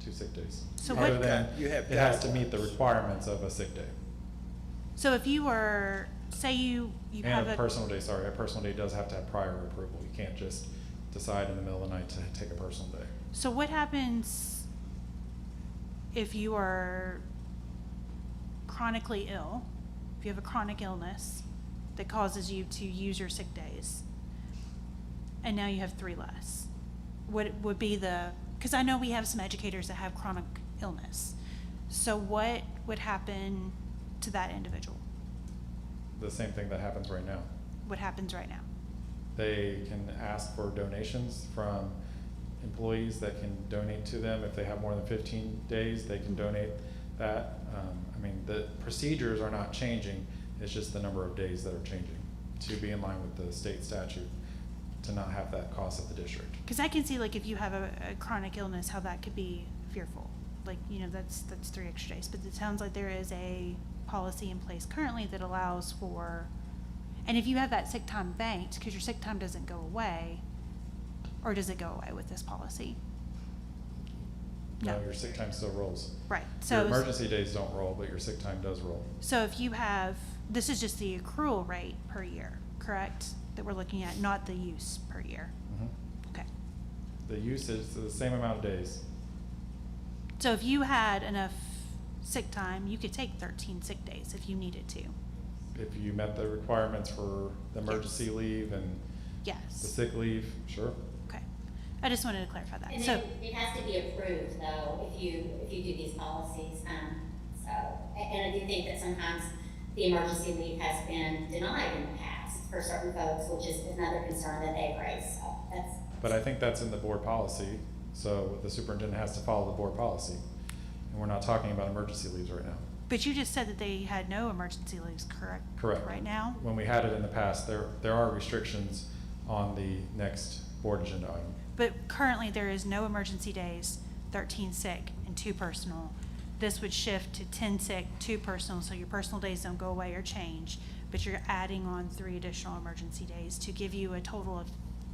[SPEAKER 16] to sick days.
[SPEAKER 6] So
[SPEAKER 16] Other
[SPEAKER 6] what-
[SPEAKER 16] than
[SPEAKER 7] You have
[SPEAKER 16] it has to
[SPEAKER 7] guidelines.
[SPEAKER 16] meet the requirements of a sick day.
[SPEAKER 6] so if you were, say you have
[SPEAKER 16] And a personal day, sorry, a personal day does have to have prior approval. You can't just decide in the middle of the night to take a personal day.
[SPEAKER 6] So what happens if you are chronically ill, if you have a chronic illness that causes you to use your sick days, and now you have 3 less? What would be because I know we have some educators that have chronic illness. So what would happen to that individual?
[SPEAKER 16] The same thing that happens right now.
[SPEAKER 6] What happens right now?
[SPEAKER 16] They can ask for donations from employees that can donate to them. If they have more than 15 days, they can donate that. I mean, the procedures are not changing. It's just the number of days that are changing to be in line with the state statute to not have that cost at the district.
[SPEAKER 6] Because I can see, like, if you have a chronic illness, how that could be fearful. Like, that's 3 extra days. But it sounds like there is a policy in place currently that allows for, and if you have that sick time banked, because your sick time doesn't go away, or does it go away with this policy?
[SPEAKER 16] No, your sick time still rolls.
[SPEAKER 6] Right.
[SPEAKER 16] Your
[SPEAKER 6] So,
[SPEAKER 16] emergency days don't roll, but your sick time does roll.
[SPEAKER 6] so if you have, this is just the accrual rate per year, correct? That we're looking at, not the use per year.
[SPEAKER 16] Mhm.
[SPEAKER 6] Okay.
[SPEAKER 16] The use is the same amount of days.
[SPEAKER 6] So if you had enough sick time, you could take 13 sick days if you needed to.
[SPEAKER 16] If you met the requirements for the emergency leave and the
[SPEAKER 6] Yes.
[SPEAKER 16] sick leave, sure.
[SPEAKER 6] Okay. I just wanted to clarify that.
[SPEAKER 9] And
[SPEAKER 6] So,
[SPEAKER 9] then it has to be approved though, if you do these policies, so, and I do think that sometimes the emergency leave has been denied in the past for certain folks, which is another concern that they've raised, so that's.
[SPEAKER 16] But I think that's in the board policy, so the superintendent has to follow the board policy. And we're not talking about emergency leaves right now.
[SPEAKER 6] but you just said that they had no emergency leaves, correct?
[SPEAKER 16] Correct.
[SPEAKER 6] Right now?
[SPEAKER 16] When we had it in the past, there are restrictions on the next board agenda item.
[SPEAKER 6] But currently, there is no emergency days, 13 sick and 2 personal. This would shift to 10 sick, 2 personal, so your personal days don't go away or change, but you're adding on 3 additional emergency days to give you a total of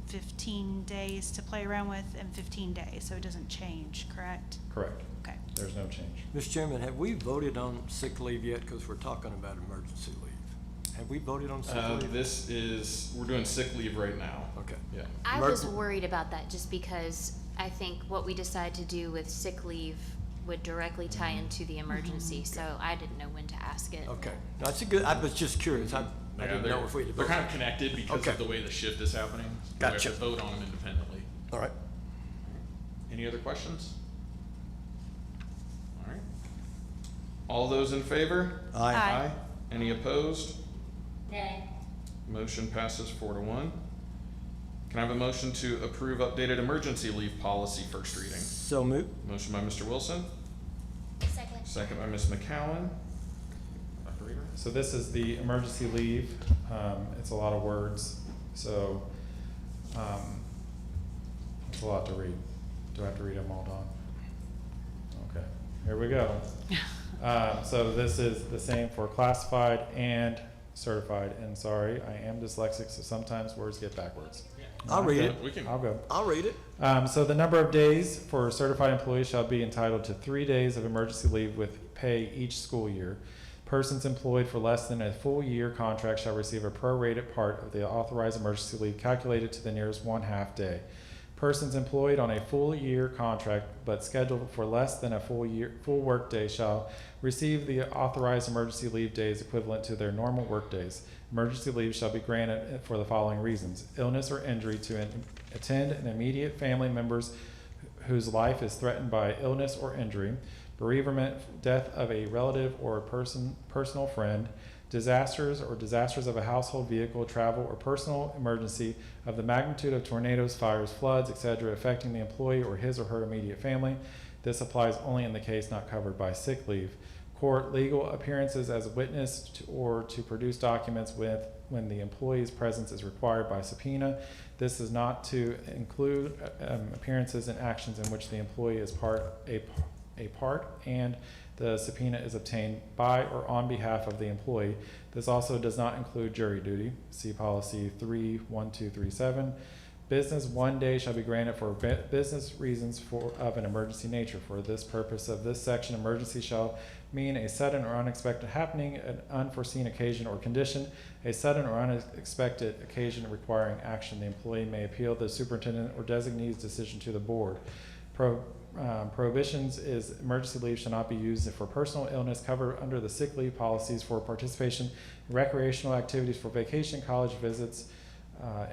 [SPEAKER 6] 15 days to play around with and 15 days, so it doesn't change, correct?
[SPEAKER 16] Correct.
[SPEAKER 6] Okay.
[SPEAKER 16] There's no change.
[SPEAKER 7] Mr. Chairman, have we voted on sick leave yet? Because we're talking about emergency leave. Have we voted on sick leave?
[SPEAKER 1] We're doing sick leave right now.
[SPEAKER 7] Okay.
[SPEAKER 1] Yeah.
[SPEAKER 8] I was worried about that just because I think what we decide to do with sick leave would directly tie into the emergency, so I didn't know when to ask it.
[SPEAKER 7] Okay. No, it's a good, I was just curious. I
[SPEAKER 1] Yeah,
[SPEAKER 7] didn't know if we had
[SPEAKER 1] they're
[SPEAKER 7] voted.
[SPEAKER 1] kind of connected because
[SPEAKER 7] Okay.
[SPEAKER 1] of the way the shift is happening.
[SPEAKER 7] Gotcha.
[SPEAKER 1] We have to vote on them independently.
[SPEAKER 7] All right.
[SPEAKER 1] Any other questions? All right. All those in favor?
[SPEAKER 7] Aye.
[SPEAKER 6] Aye.
[SPEAKER 1] Any opposed?
[SPEAKER 9] Nay.
[SPEAKER 1] Motion passes 4-1. Can I have a motion to approve updated emergency leave policy first reading?
[SPEAKER 7] So moved.
[SPEAKER 1] Motion by Mr. Wilson,
[SPEAKER 9] Second.
[SPEAKER 1] second by Ms. McCowan. Dr. Reader?
[SPEAKER 16] So this is the emergency leave. It's a lot of words, so it's a lot to read. Do I have to read them all, Dawn? Okay, here we go. So this is the same for classified and certified, and sorry, I am dyslexic, so sometimes words get backwards.
[SPEAKER 7] I'll read it.
[SPEAKER 1] We can.
[SPEAKER 16] I'll go.
[SPEAKER 7] I'll read it.
[SPEAKER 16] So the number of days for certified employees shall be entitled to 3 days of emergency leave with pay each school year. Persons employed for less than a full year contract shall receive a prorated part of the authorized emergency leave calculated to the nearest 1/2 day. Persons employed on a full year contract but scheduled for less than a full workday shall receive the authorized emergency leave days equivalent to their normal work days. Emergency leave shall be granted for the following reasons: illness or injury to attend an immediate family members whose life is threatened by illness or injury, bereavement, death of a relative or personal friend, disasters of a household vehicle, travel, or personal emergency of the magnitude of tornadoes, fires, floods, etc., affecting the employee or his or her immediate family. This applies only in the case not covered by sick leave. Court legal appearances as a witness or to produce documents when the employee's presence is required by subpoena. This is not to include appearances and actions in which the employee is a part and the subpoena is obtained by or on behalf of the employee. This also does not include jury duty. See policy 31237. Business 1 day shall be granted for business reasons of an emergency nature. For this purpose of this section, emergency shall mean a sudden or unexpected happening, an unforeseen occasion or condition. A sudden or unexpected occasion requiring action. The employee may appeal the superintendent or designee's decision to the board. Prohibitions is emergency leave shall not be used for personal illness covered under the sick leave policies, for participation in recreational activities, for vacation, college visits,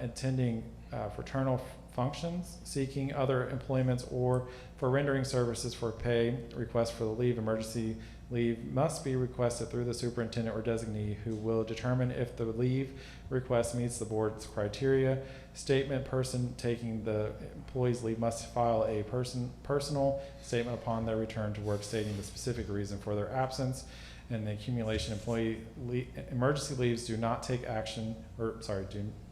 [SPEAKER 16] attending fraternal functions, seeking other employments, or for rendering services for pay. Request for the leave. Emergency leave must be requested through the superintendent or designee, who will determine if the leave request meets the board's criteria. Statement: person taking the employee's leave must file a personal statement upon their return to work stating the specific reason for their absence. And the accumulation emergency leaves do not take action,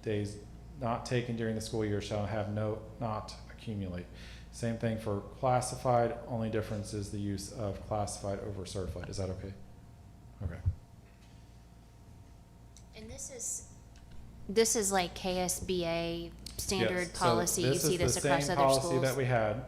[SPEAKER 16] days not taken during the school year shall have not accumulate. Same thing for classified, only difference is the use of classified over certified. Is that okay? Okay.
[SPEAKER 8] And this is like KSBA standard
[SPEAKER 16] Yes.
[SPEAKER 8] policy. You see this across
[SPEAKER 16] This is the same
[SPEAKER 8] other
[SPEAKER 16] policy
[SPEAKER 8] schools.
[SPEAKER 16] that we had,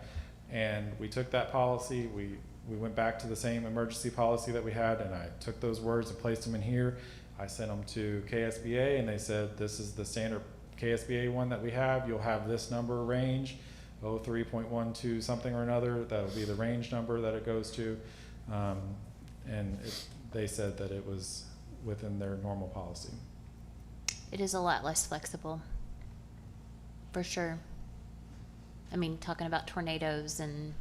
[SPEAKER 16] and we took that policy, we went back to the same emergency policy that we had, and I took those words and placed them in here. I sent them to KSBA, and they said, this is the standard KSBA one that we have. You'll have this number range, 03.12 something or another. That'll be the range number that it goes to. They said that it was within their normal policy.
[SPEAKER 8] It is a lot less flexible, for sure. I mean, talking about tornadoes and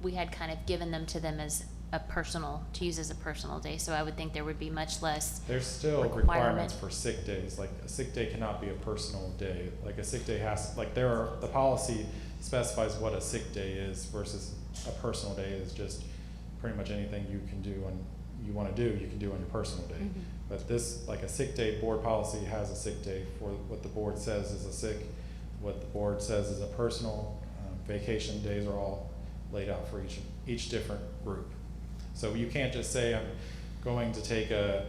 [SPEAKER 8] we had kind of given them to them as to use as a personal day. So I would think there would be much less.
[SPEAKER 16] There's still requirements for sick days. Like a sick day cannot be a personal day. Like a sick day the policy specifies what a sick day is versus a personal day is just pretty much anything you can do and you want to do, you can do on your personal day.
[SPEAKER 8] Mm-hmm.
[SPEAKER 16] But this, like a sick day, board policy has a sick day for what the board says is a sick, what the board says is a personal. Vacation days are all laid out for each different group. So you can't just say I'm going to take a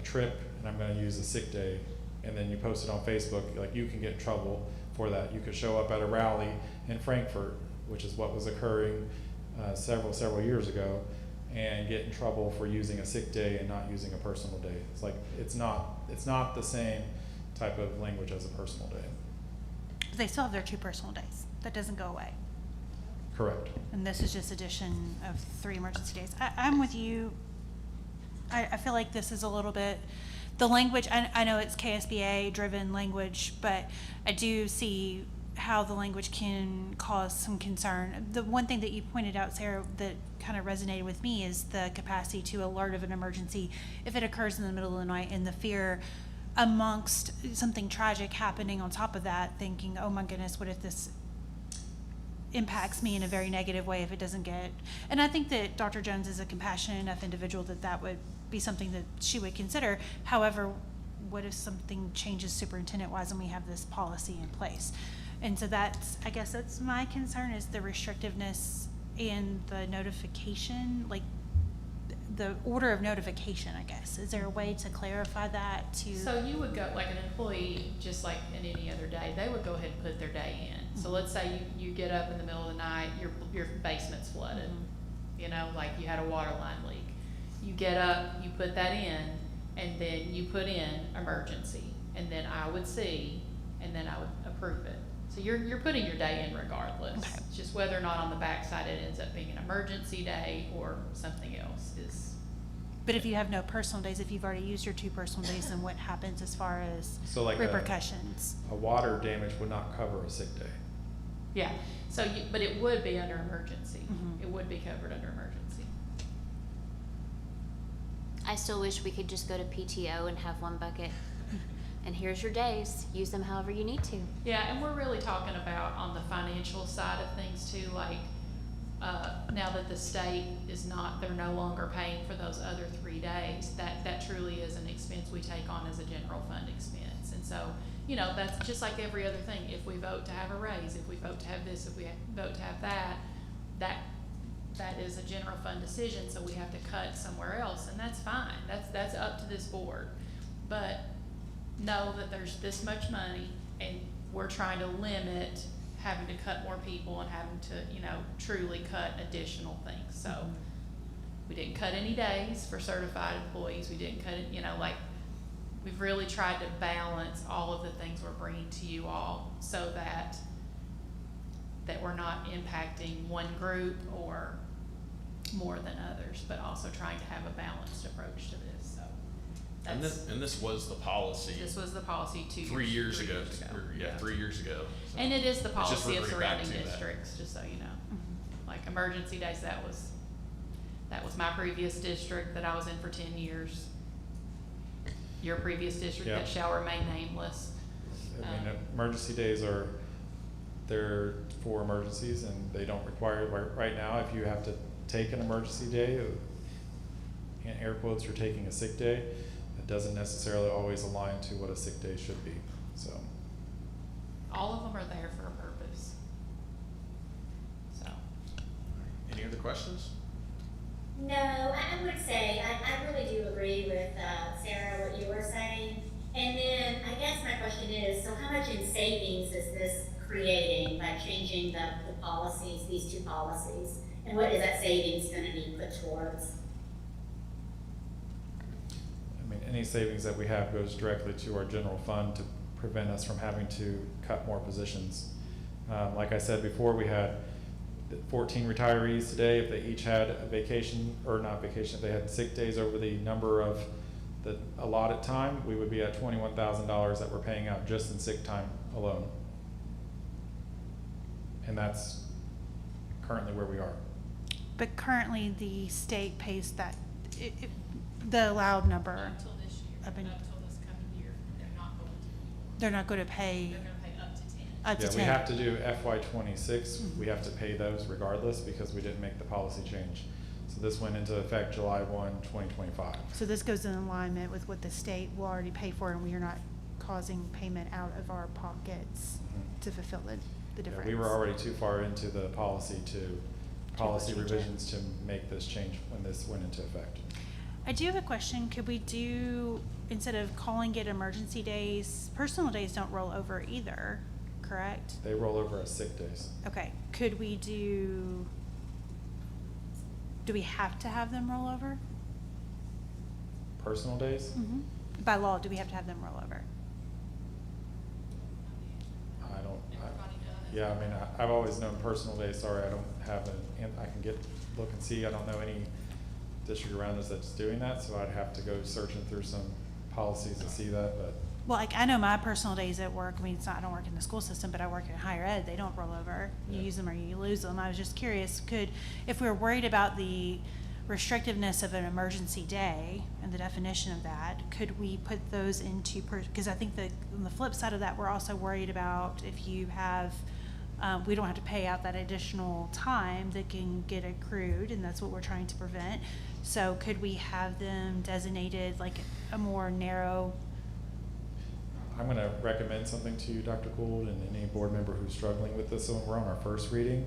[SPEAKER 16] trip and I'm going to use a sick day, and then you post it on Facebook. Like, you can get in trouble for that. You could show up at a rally in Frankfurt, which is what was occurring several years ago, and get in trouble for using a sick day and not using a personal day. It's like it's not the same type of language as a personal day.
[SPEAKER 6] But they still have their 2 personal days. That doesn't go away.
[SPEAKER 16] Correct.
[SPEAKER 6] And this is just addition of 3 emergency days. I'm with you. I feel like this is a little bit, the language, I know it's KSBA driven language, but I do see how the language can cause some concern. The one thing that you pointed out, Sarah, that kind of resonated with me is the capacity to alert of an emergency if it occurs in the middle of the night, and the fear amongst something tragic happening on top of that, thinking, oh my goodness, what if this impacts me in a very negative way if it doesn't get. And I think that Dr. Jones is a compassionate enough individual that would be something that she would consider. However, what if something changes superintendent-wise and we have this policy in place? And so I guess that's my concern, is the restrictiveness and the notification, like the order of notification, I guess. Is there a way to clarify that
[SPEAKER 2] So you would go, like an employee, just like in any other day, they would go ahead and put their day in. So let's say you get up in the middle of the night, your basement's flooded, like you had a water line leak. You get up, you put that in, and then you put in emergency. And then I would see, and then I would approve it. So you're putting your day in regardless.
[SPEAKER 6] Okay.
[SPEAKER 2] It's just whether or not on the backside it ends up being an emergency day or something else is.
[SPEAKER 6] But if you have no personal days, if you've already used your 2 personal days, then what happens as far as
[SPEAKER 16] So like
[SPEAKER 6] repercussions?
[SPEAKER 16] a water damage would not cover a sick day.
[SPEAKER 2] Yeah, so but it would be under emergency.
[SPEAKER 6] Mhm.
[SPEAKER 2] It would be covered under emergency.
[SPEAKER 8] I still wish we could just go to PTO and have one bucket. And here's your days. Use them however you need to.
[SPEAKER 2] Yeah, and we're really talking about on the financial side of things too, like, now that the state is not, they're no longer paying for those other 3 days, that truly is an expense we take on as a general fund expense. And so, you know, that's just like every other thing. If we vote to have a raise, if we vote to have this, if we vote to have that is a general fund decision, so we have to cut somewhere else, and that's fine. That's up to this board. But know that there's this much money, and we're trying to limit having to cut more people and having to, you know, truly cut additional things. So we didn't cut any days for certified employees. We didn't cut it, you know, like, we've really tried to balance all of the things we're bringing to you all so that we're not impacting one group or more than others, but also trying to have a balanced approach to this. So
[SPEAKER 1] And this was the policy.
[SPEAKER 2] this was the policy
[SPEAKER 1] 3 years ago.
[SPEAKER 2] Yeah.
[SPEAKER 1] 3 years ago. So
[SPEAKER 2] And it is the
[SPEAKER 1] it's just
[SPEAKER 2] policy of
[SPEAKER 1] reverting back
[SPEAKER 2] surrounding
[SPEAKER 1] to that.
[SPEAKER 2] districts, just so you know. Like emergency days, that was my previous district that I was in for 10 years. Your previous district
[SPEAKER 16] Yeah.
[SPEAKER 2] that shall remain nameless.
[SPEAKER 16] I mean, emergency days they're for emergencies and they don't require, right now, if you have to take an emergency day, in air quotes, you're taking a sick day, it doesn't necessarily always align to what a sick day should be, so.
[SPEAKER 2] All of them are there for a purpose. So.
[SPEAKER 1] Any other questions?
[SPEAKER 9] No, I would say, I really do agree with, Sarah, what you were saying. And then, I guess my question is, so how much in savings is this creating by changing the policies, these 2 policies? And what is that savings gonna be put towards?
[SPEAKER 16] I mean, any savings that we have goes directly to our general fund to prevent us from having to cut more positions. Like I said before, we had 14 retirees today. If they each had a vacation, or not vacation, if they had sick days over the number of the allotted time, we would be at $21,000 that we're paying out just in sick time alone. And that's currently where we are.
[SPEAKER 6] But currently, the state pays that, the allowed number.
[SPEAKER 2] Until this year,
[SPEAKER 6] Up in-
[SPEAKER 2] until this coming year,
[SPEAKER 6] They're not going to pay
[SPEAKER 2] they're gonna pay up to 10.
[SPEAKER 6] up to
[SPEAKER 16] Yeah,
[SPEAKER 6] 10.
[SPEAKER 16] we have to do FY '26, we have to pay those regardless because we didn't make the policy change. So this went into effect July 1, 2025.
[SPEAKER 6] So this goes in alignment with what the state will already pay for, and we are not causing payment out of our pockets to fulfill the
[SPEAKER 16] Yeah,
[SPEAKER 6] difference.
[SPEAKER 16] we were already too far into the policy policy
[SPEAKER 6] change it.
[SPEAKER 16] revisions to make this change when this went into effect.
[SPEAKER 6] I do have a question. Could we do, instead of calling it emergency days, personal days don't roll over either, correct?
[SPEAKER 16] They roll over as sick days.
[SPEAKER 6] Okay, could we do we have to have them roll over?
[SPEAKER 16] Personal days?
[SPEAKER 6] By law, do we have to have them roll over?
[SPEAKER 16] I don't, yeah, I mean, I've always known personal days, sorry, I don't have I can look and see, I don't know any district around us that's doing that, so I'd have to go searching through some policies to see that, but.
[SPEAKER 6] Well, like, I know my personal days at work, I mean, I don't work in the school system, but I work in higher ed, they don't roll over. You use them or you lose them. I was just curious, if we were worried about the restrictiveness of an emergency day and the definition of that, could we put those into, because I think that on the flip side of that, we're also worried about if you have, we don't have to pay out that additional time that can get accrued, and that's what we're trying to prevent. So could we have them designated like a more narrow?
[SPEAKER 16] I'm going to recommend something to you, Dr. Gould, and any board member who's struggling with this. So we're on our first reading.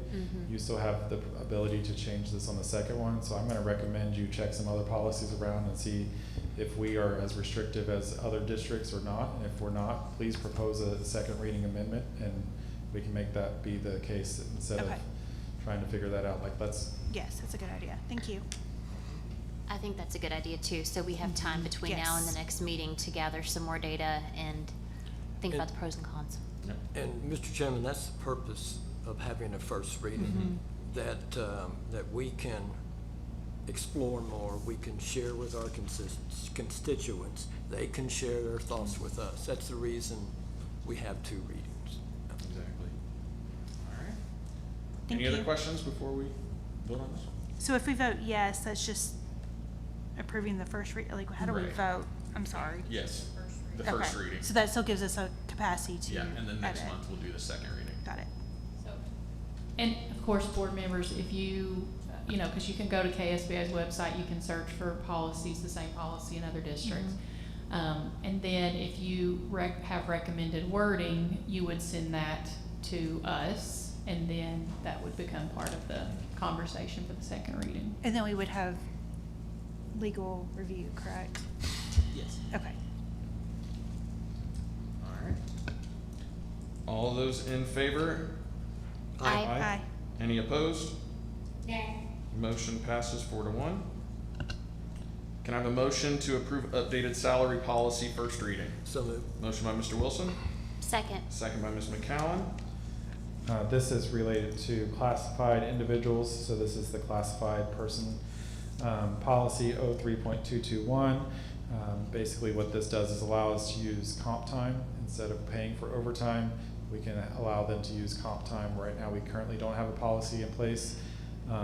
[SPEAKER 16] You still have the ability to change this on the second one. So I'm going to recommend you check some other policies around and see if we are as restrictive as other districts or not. And if we're not, please propose a second reading amendment, and we can make that be the case instead of trying to figure that out. Like, let's.
[SPEAKER 6] Yes, that's a good idea. Thank you.
[SPEAKER 8] I think that's a good idea too, so we have time between now and the next meeting to gather some more data and think about the pros and cons.
[SPEAKER 7] And Mr. Chairman, that's the purpose of having a first reading, that we can explore more, we can share with our constituents, they can share their thoughts with us. That's the reason we have 2 readings.
[SPEAKER 1] Exactly. All right.
[SPEAKER 6] Thank
[SPEAKER 1] Any other
[SPEAKER 6] you.
[SPEAKER 1] questions before we vote on this one?
[SPEAKER 6] So if we vote yes, that's just approving the first read, like, how do we
[SPEAKER 1] Right.
[SPEAKER 6] vote? I'm sorry.
[SPEAKER 1] Yes, the first
[SPEAKER 6] Okay.
[SPEAKER 1] reading.
[SPEAKER 6] So that still gives us a capacity to
[SPEAKER 1] Yeah, and then next
[SPEAKER 6] edit.
[SPEAKER 1] month we'll do the second reading.
[SPEAKER 6] Got it.
[SPEAKER 2] And of course, board members, if you, because you can go to KSBA's website, you can search for policies, the same policy in other districts. And then if you have recommended wording, you would send that to us, and then that would become part of the conversation for the second reading.
[SPEAKER 6] And then we would have legal review, correct?
[SPEAKER 15] Yes.
[SPEAKER 6] Okay.
[SPEAKER 1] All right. All those in favor?
[SPEAKER 8] Aye.
[SPEAKER 6] Aye.
[SPEAKER 1] Any opposed?
[SPEAKER 9] Nay.
[SPEAKER 1] Motion passes 4-1. Can I have a motion to approve updated salary policy first reading?
[SPEAKER 7] So moved.
[SPEAKER 1] Motion by Mr. Wilson,
[SPEAKER 8] Second.
[SPEAKER 1] second by Ms. McCowan.
[SPEAKER 16] This is related to classified individuals, so this is the classified person policy 03.221. Basically what this does is allow us to use comp time instead of paying for overtime. We can allow them to use comp time. Right now we currently don't have a policy in place.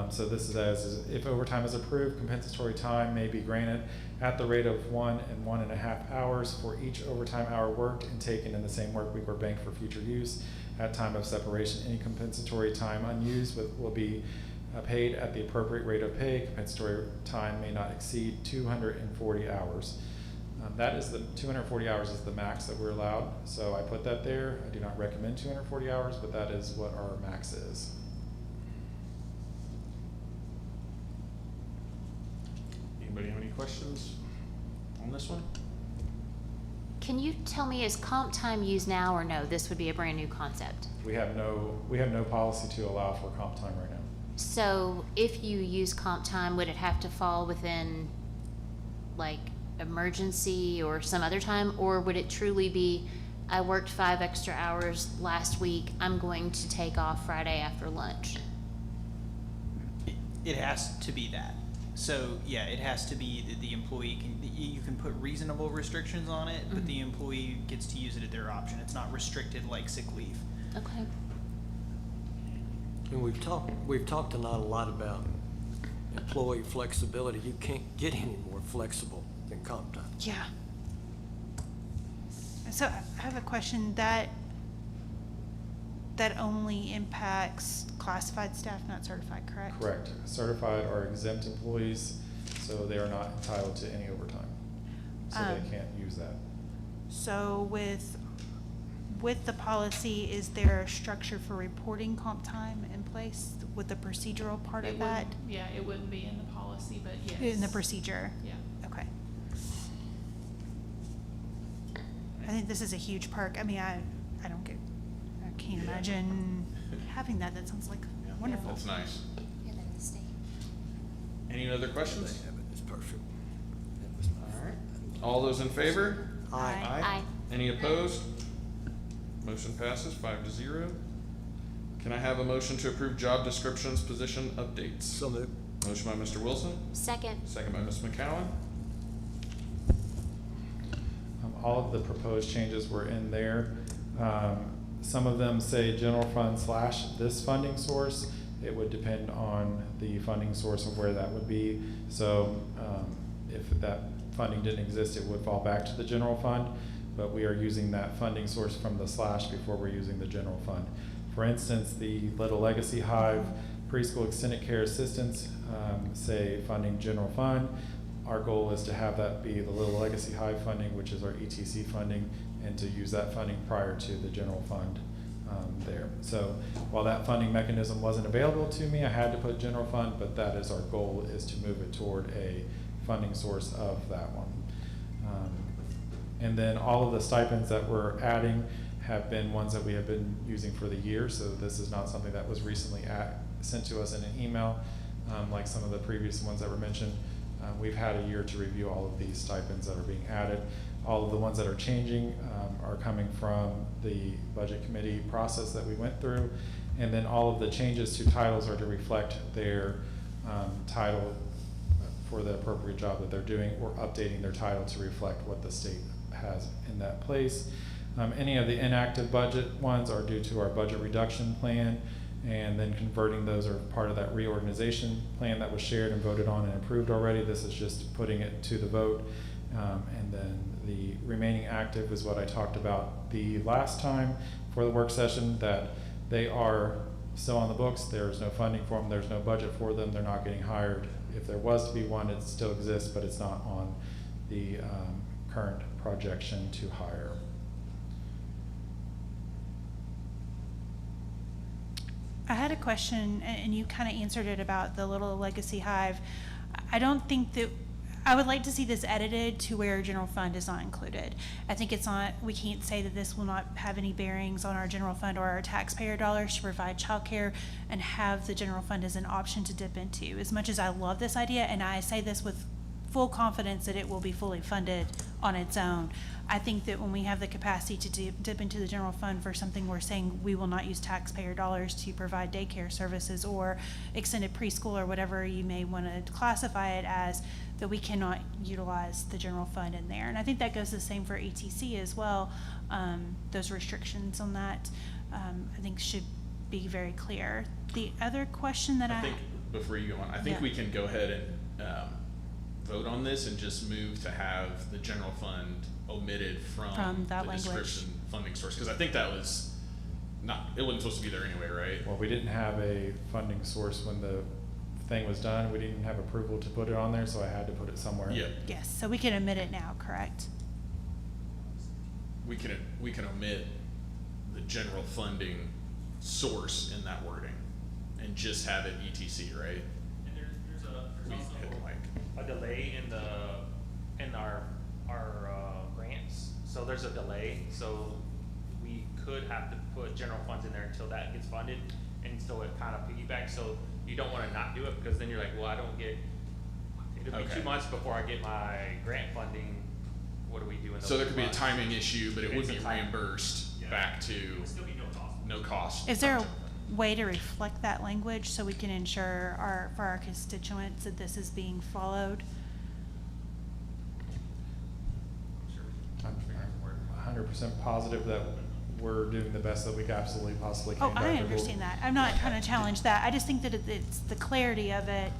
[SPEAKER 16] So this is as if overtime is approved, compensatory time may be granted at the rate of 1 and 1.5 hours for each overtime hour worked and taken in the same work week or banked for future use. At time of separation, any compensatory time unused will be paid at the appropriate rate of pay. Compensatory time may not exceed 240 hours. That is the 240 hours is the max that we're allowed. So I put that there. I do not recommend 240 hours, but that is what our max is.
[SPEAKER 1] Anybody have any questions on this one?
[SPEAKER 8] Can you tell me, is comp time used now or no? This would be a brand new concept.
[SPEAKER 16] We have no policy to allow for comp time right now.
[SPEAKER 8] So if you use comp time, would it have to fall within like emergency or some other time? Or would it truly be, I worked 5 extra hours last week, I'm going to take off Friday after lunch?
[SPEAKER 15] It has to be that. So, yeah, it has to be that the employee you can put reasonable restrictions on it, but the employee gets to use it at their option. It's not restricted like sick leave.
[SPEAKER 8] Okay.
[SPEAKER 7] And we've talked a lot about employee flexibility. You can't get any more flexible than comp time.
[SPEAKER 6] Yeah. So I have a question that only impacts classified staff, not certified, correct?
[SPEAKER 16] Correct. Certified are exempt employees, so they are not entitled to any overtime. So they can't use that.
[SPEAKER 6] So with the policy, is there a structure for reporting comp time in place with the procedural part of that?
[SPEAKER 2] Yeah, it wouldn't be in the policy, but yes.
[SPEAKER 6] In the procedure?
[SPEAKER 2] Yeah.
[SPEAKER 6] Okay. I think this is a huge perk. I mean, I can't imagine having that. That sounds like wonderful.
[SPEAKER 1] That's nice. Any other questions?
[SPEAKER 7] It's perfect.
[SPEAKER 1] All right. All those in favor?
[SPEAKER 7] Aye.
[SPEAKER 8] Aye.
[SPEAKER 1] Any opposed? Motion passes 5-0. Can I have a motion to approve job descriptions, position updates?
[SPEAKER 7] So moved.
[SPEAKER 1] Motion by Mr. Wilson,
[SPEAKER 8] Second.
[SPEAKER 1] second by Ms. McCowan.
[SPEAKER 16] All of the proposed changes were in there. Some of them say general fund / this funding source. It would depend on the funding source of where that would be. So if that funding didn't exist, it would fall back to the general fund, but we are using that funding source from the / before we're using the general fund. For instance, the Little Legacy Hive preschool extended care assistance, say funding general fund. Our goal is to have that be the Little Legacy Hive funding, which is our ETC funding, and to use that funding prior to the general fund there. So while that funding mechanism wasn't available to me, I had to put general fund, but that is our goal, is to move it toward a funding source of that one. And then all of the stipends that we're adding have been ones that we have been using for the year, so this is not something that was recently sent to us in an email, like some of the previous ones that were mentioned. We've had a year to review all of these stipends that are being added. All of the ones that are changing are coming from the budget committee process that we went through. And then all of the changes to titles are to reflect their title for the appropriate job that they're doing, or updating their title to reflect what the state has in that place. Any of the inactive budget ones are due to our budget reduction plan, and then converting those are part of that reorganization plan that was shared and voted on and approved already. This is just putting it to the vote. And then the remaining active is what I talked about the last time for the work session, that they are still on the books. There's no funding for them. There's no budget for them. They're not getting hired. If there was to be one, it still exists, but it's not on the current projection to hire.
[SPEAKER 6] I had a question, and you kind of answered it about the Little Legacy Hive. I don't think that, I would like to see this edited to where general fund is not included. I think it's not, we can't say that this will not have any bearings on our general fund or our taxpayer dollars to provide childcare, and have the general fund as an option to dip into. As much as I love this idea, and I say this with full confidence that it will be fully funded on its own, I think that when we have the capacity to dip into the general fund for something, we're saying we will not use taxpayer dollars to provide daycare services or extended preschool or whatever you may want to classify it as, that we cannot utilize the general fund in there. And I think that goes the same for ETC as well. Those restrictions on that, I think should be very clear. The other question that
[SPEAKER 1] I think before you go on, I think we can go ahead and vote on this and just move to have the general fund omitted from
[SPEAKER 6] that
[SPEAKER 1] the
[SPEAKER 6] language.
[SPEAKER 1] description funding source, because I think that was not, it wasn't supposed to be there anyway, right?
[SPEAKER 16] Well, we didn't have a funding source when the thing was done. We didn't have approval to put it on there, so I had to put it somewhere.
[SPEAKER 1] Yeah.
[SPEAKER 6] Yes, so we can omit it now, correct?
[SPEAKER 1] We can omit the general funding source in that wording and just have it ETC, right?
[SPEAKER 14] And there's
[SPEAKER 1] We
[SPEAKER 14] also
[SPEAKER 1] hit the mic.
[SPEAKER 14] a delay in our grants. So there's a delay, so we could have to put general funds in there until that gets funded, and so it kind of piggybacks. So you don't want to not do it, because then you're like, well, I don't get, it'll be 2 months before I get my grant funding. What do we do in those
[SPEAKER 1] So there could be a
[SPEAKER 14] months?
[SPEAKER 1] timing issue, but it would
[SPEAKER 14] It's
[SPEAKER 1] be
[SPEAKER 14] a time-
[SPEAKER 1] reimbursed back to
[SPEAKER 14] Would still be no cost.
[SPEAKER 6] Is there a way to reflect that language so we can ensure for our constituents that this is being followed?
[SPEAKER 16] I'm 100% positive that we're doing the best that we absolutely possibly can.
[SPEAKER 6] Oh, I understand that. I'm not trying to challenge that. I just think that it's the clarity of it.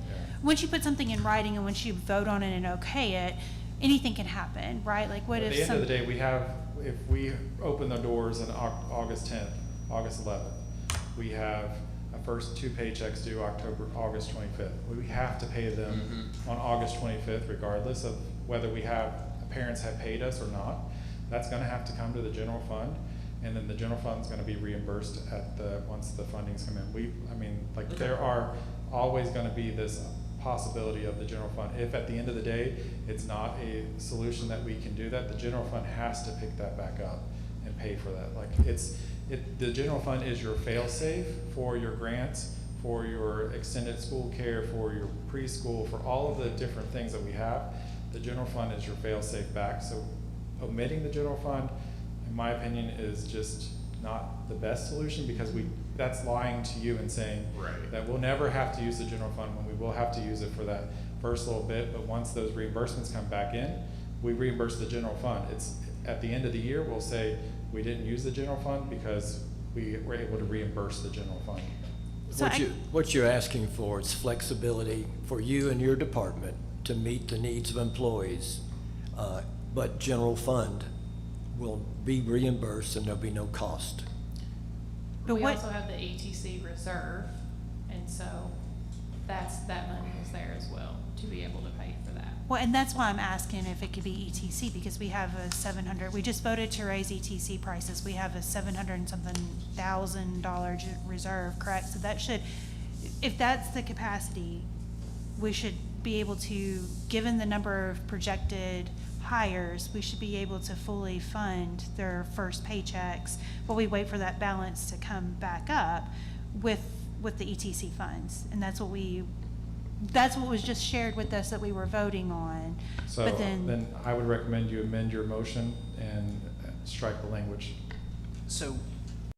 [SPEAKER 6] Once you put something in writing and once you vote on it and okay it, anything can happen, right? Like what
[SPEAKER 16] At
[SPEAKER 6] if
[SPEAKER 16] the end of the day, if we open the doors on August 10th, August 11th, we have our first 2 paychecks due August 25th. We have to pay them on August 25th, regardless of whether parents have paid us or not. That's gonna have to come to the general fund, and then the general fund's gonna be reimbursed once the fundings come in. There are always gonna be this possibility of the general fund. If at the end of the day, it's not a solution that we can do that, the general fund has to pick that back up and pay for that. The general fund is your fail-safe for your grants, for your extended school care, for your preschool, for all of the different things that we have. The general fund is your fail-safe back. So omitting the general fund, in my opinion, is just not the best solution, because that's lying to you and saying that we'll never have to use the general fund, when we will have to use it for that first little bit. But once those reimbursements come back in, we reimburse the general fund. It's at the end of the year, we'll say we didn't use the general fund because we were able to reimburse the general fund.
[SPEAKER 6] So
[SPEAKER 7] What you're asking for is flexibility for you and your department to meet the needs of employees, but general fund will be reimbursed and there'll be no cost.
[SPEAKER 2] But we also have the ETC reserve, and so that money is there as well to be able to pay for that.
[SPEAKER 6] Well, and that's why I'm asking if it could be ETC, because we have a we just voted to raise ETC prices. We have a $700 and something thousand reserve, correct? So that should, if that's the capacity, we should be able to, given the number of projected hires, we should be able to fully fund their first paychecks while we wait for that balance to come back up with the ETC funds. And that's what we that's what was just shared with us that we were voting on.
[SPEAKER 16] So
[SPEAKER 6] But then,
[SPEAKER 16] I would recommend you amend your motion and strike the language.
[SPEAKER 15] So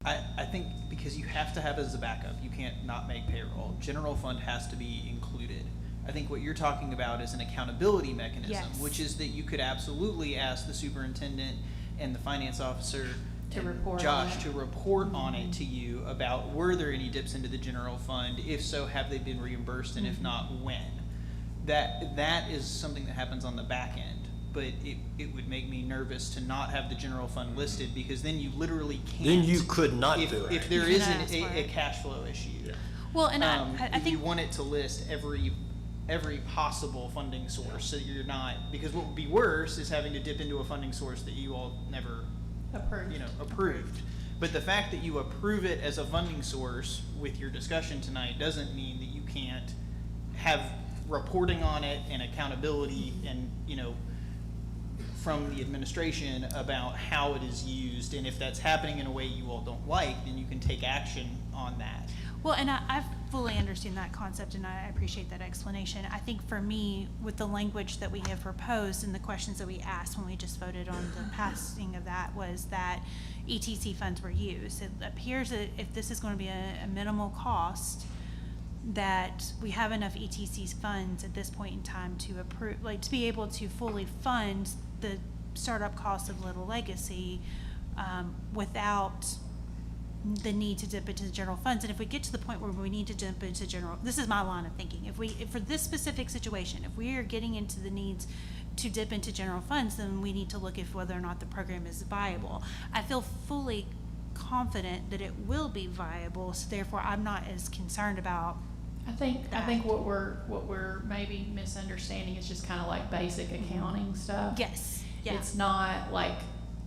[SPEAKER 15] I think because you have to have it as a backup, you can't not make payroll. General fund has to be included. I think what you're talking about is an accountability mechanism,
[SPEAKER 6] Yes.
[SPEAKER 15] which is that you could absolutely ask the superintendent and the finance officer
[SPEAKER 2] To
[SPEAKER 15] and
[SPEAKER 2] report on
[SPEAKER 15] Josh
[SPEAKER 2] it.
[SPEAKER 15] to report on it to you about were there any dips into the general fund? If so, have they been reimbursed, and if not, when? That is something that happens on the back end, but it would make me nervous to not have the general fund listed, because then you literally can't.
[SPEAKER 7] Then you could not
[SPEAKER 15] if,
[SPEAKER 7] do it.
[SPEAKER 15] If there
[SPEAKER 6] You
[SPEAKER 15] is
[SPEAKER 6] can ask for
[SPEAKER 15] a
[SPEAKER 6] it.
[SPEAKER 15] cash flow issue.
[SPEAKER 6] well, and I
[SPEAKER 15] If you
[SPEAKER 6] think,
[SPEAKER 15] want it to list every possible funding source, so you're not, because what would be worse is having to dip into a funding source that you all never, approved. But the fact that you approve it as a funding source with your discussion tonight doesn't mean that you can't have reporting on it and accountability and, from the administration about how it is used. And if that's happening in a way you all don't like, then you can take action on that.
[SPEAKER 6] well, and I fully understand that concept, and I appreciate that explanation. I think for me, with the language that we have proposed and the questions that we asked when we just voted on the passing of that, was that ETC funds were used. It appears that if this is going to be a minimal cost, that we have enough ETC funds at this point in time to approve, like, to be able to fully fund the startup costs of Little Legacy without the need to dip into the general funds. And if we get to the point where we need to dip into general, this is my line of thinking. If for this specific situation, if we are getting into the needs to dip into general funds, then we need to look at whether or not the program is viable. I feel fully confident that it will be viable, so therefore I'm not as concerned about
[SPEAKER 2] I think what we're maybe misunderstanding is just kind of like basic accounting stuff.
[SPEAKER 6] Yes, yeah.
[SPEAKER 2] It's not like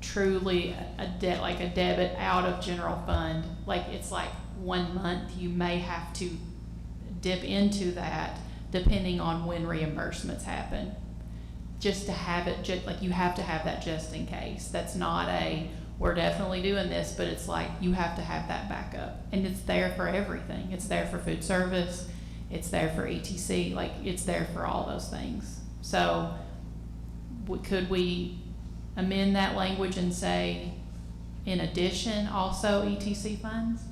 [SPEAKER 2] truly a debt, like a debit out of general fund. Like, it's like 1 month you may have to dip into that depending on when reimbursements happen. Just to have it, like, you have to have that just in case. That's not we're definitely doing this, but it's like you have to have that backup. And it's there for everything. It's there for food service. It's there for ETC. Like, it's there for all those things. So could we amend that language and say, in addition, also ETC funds?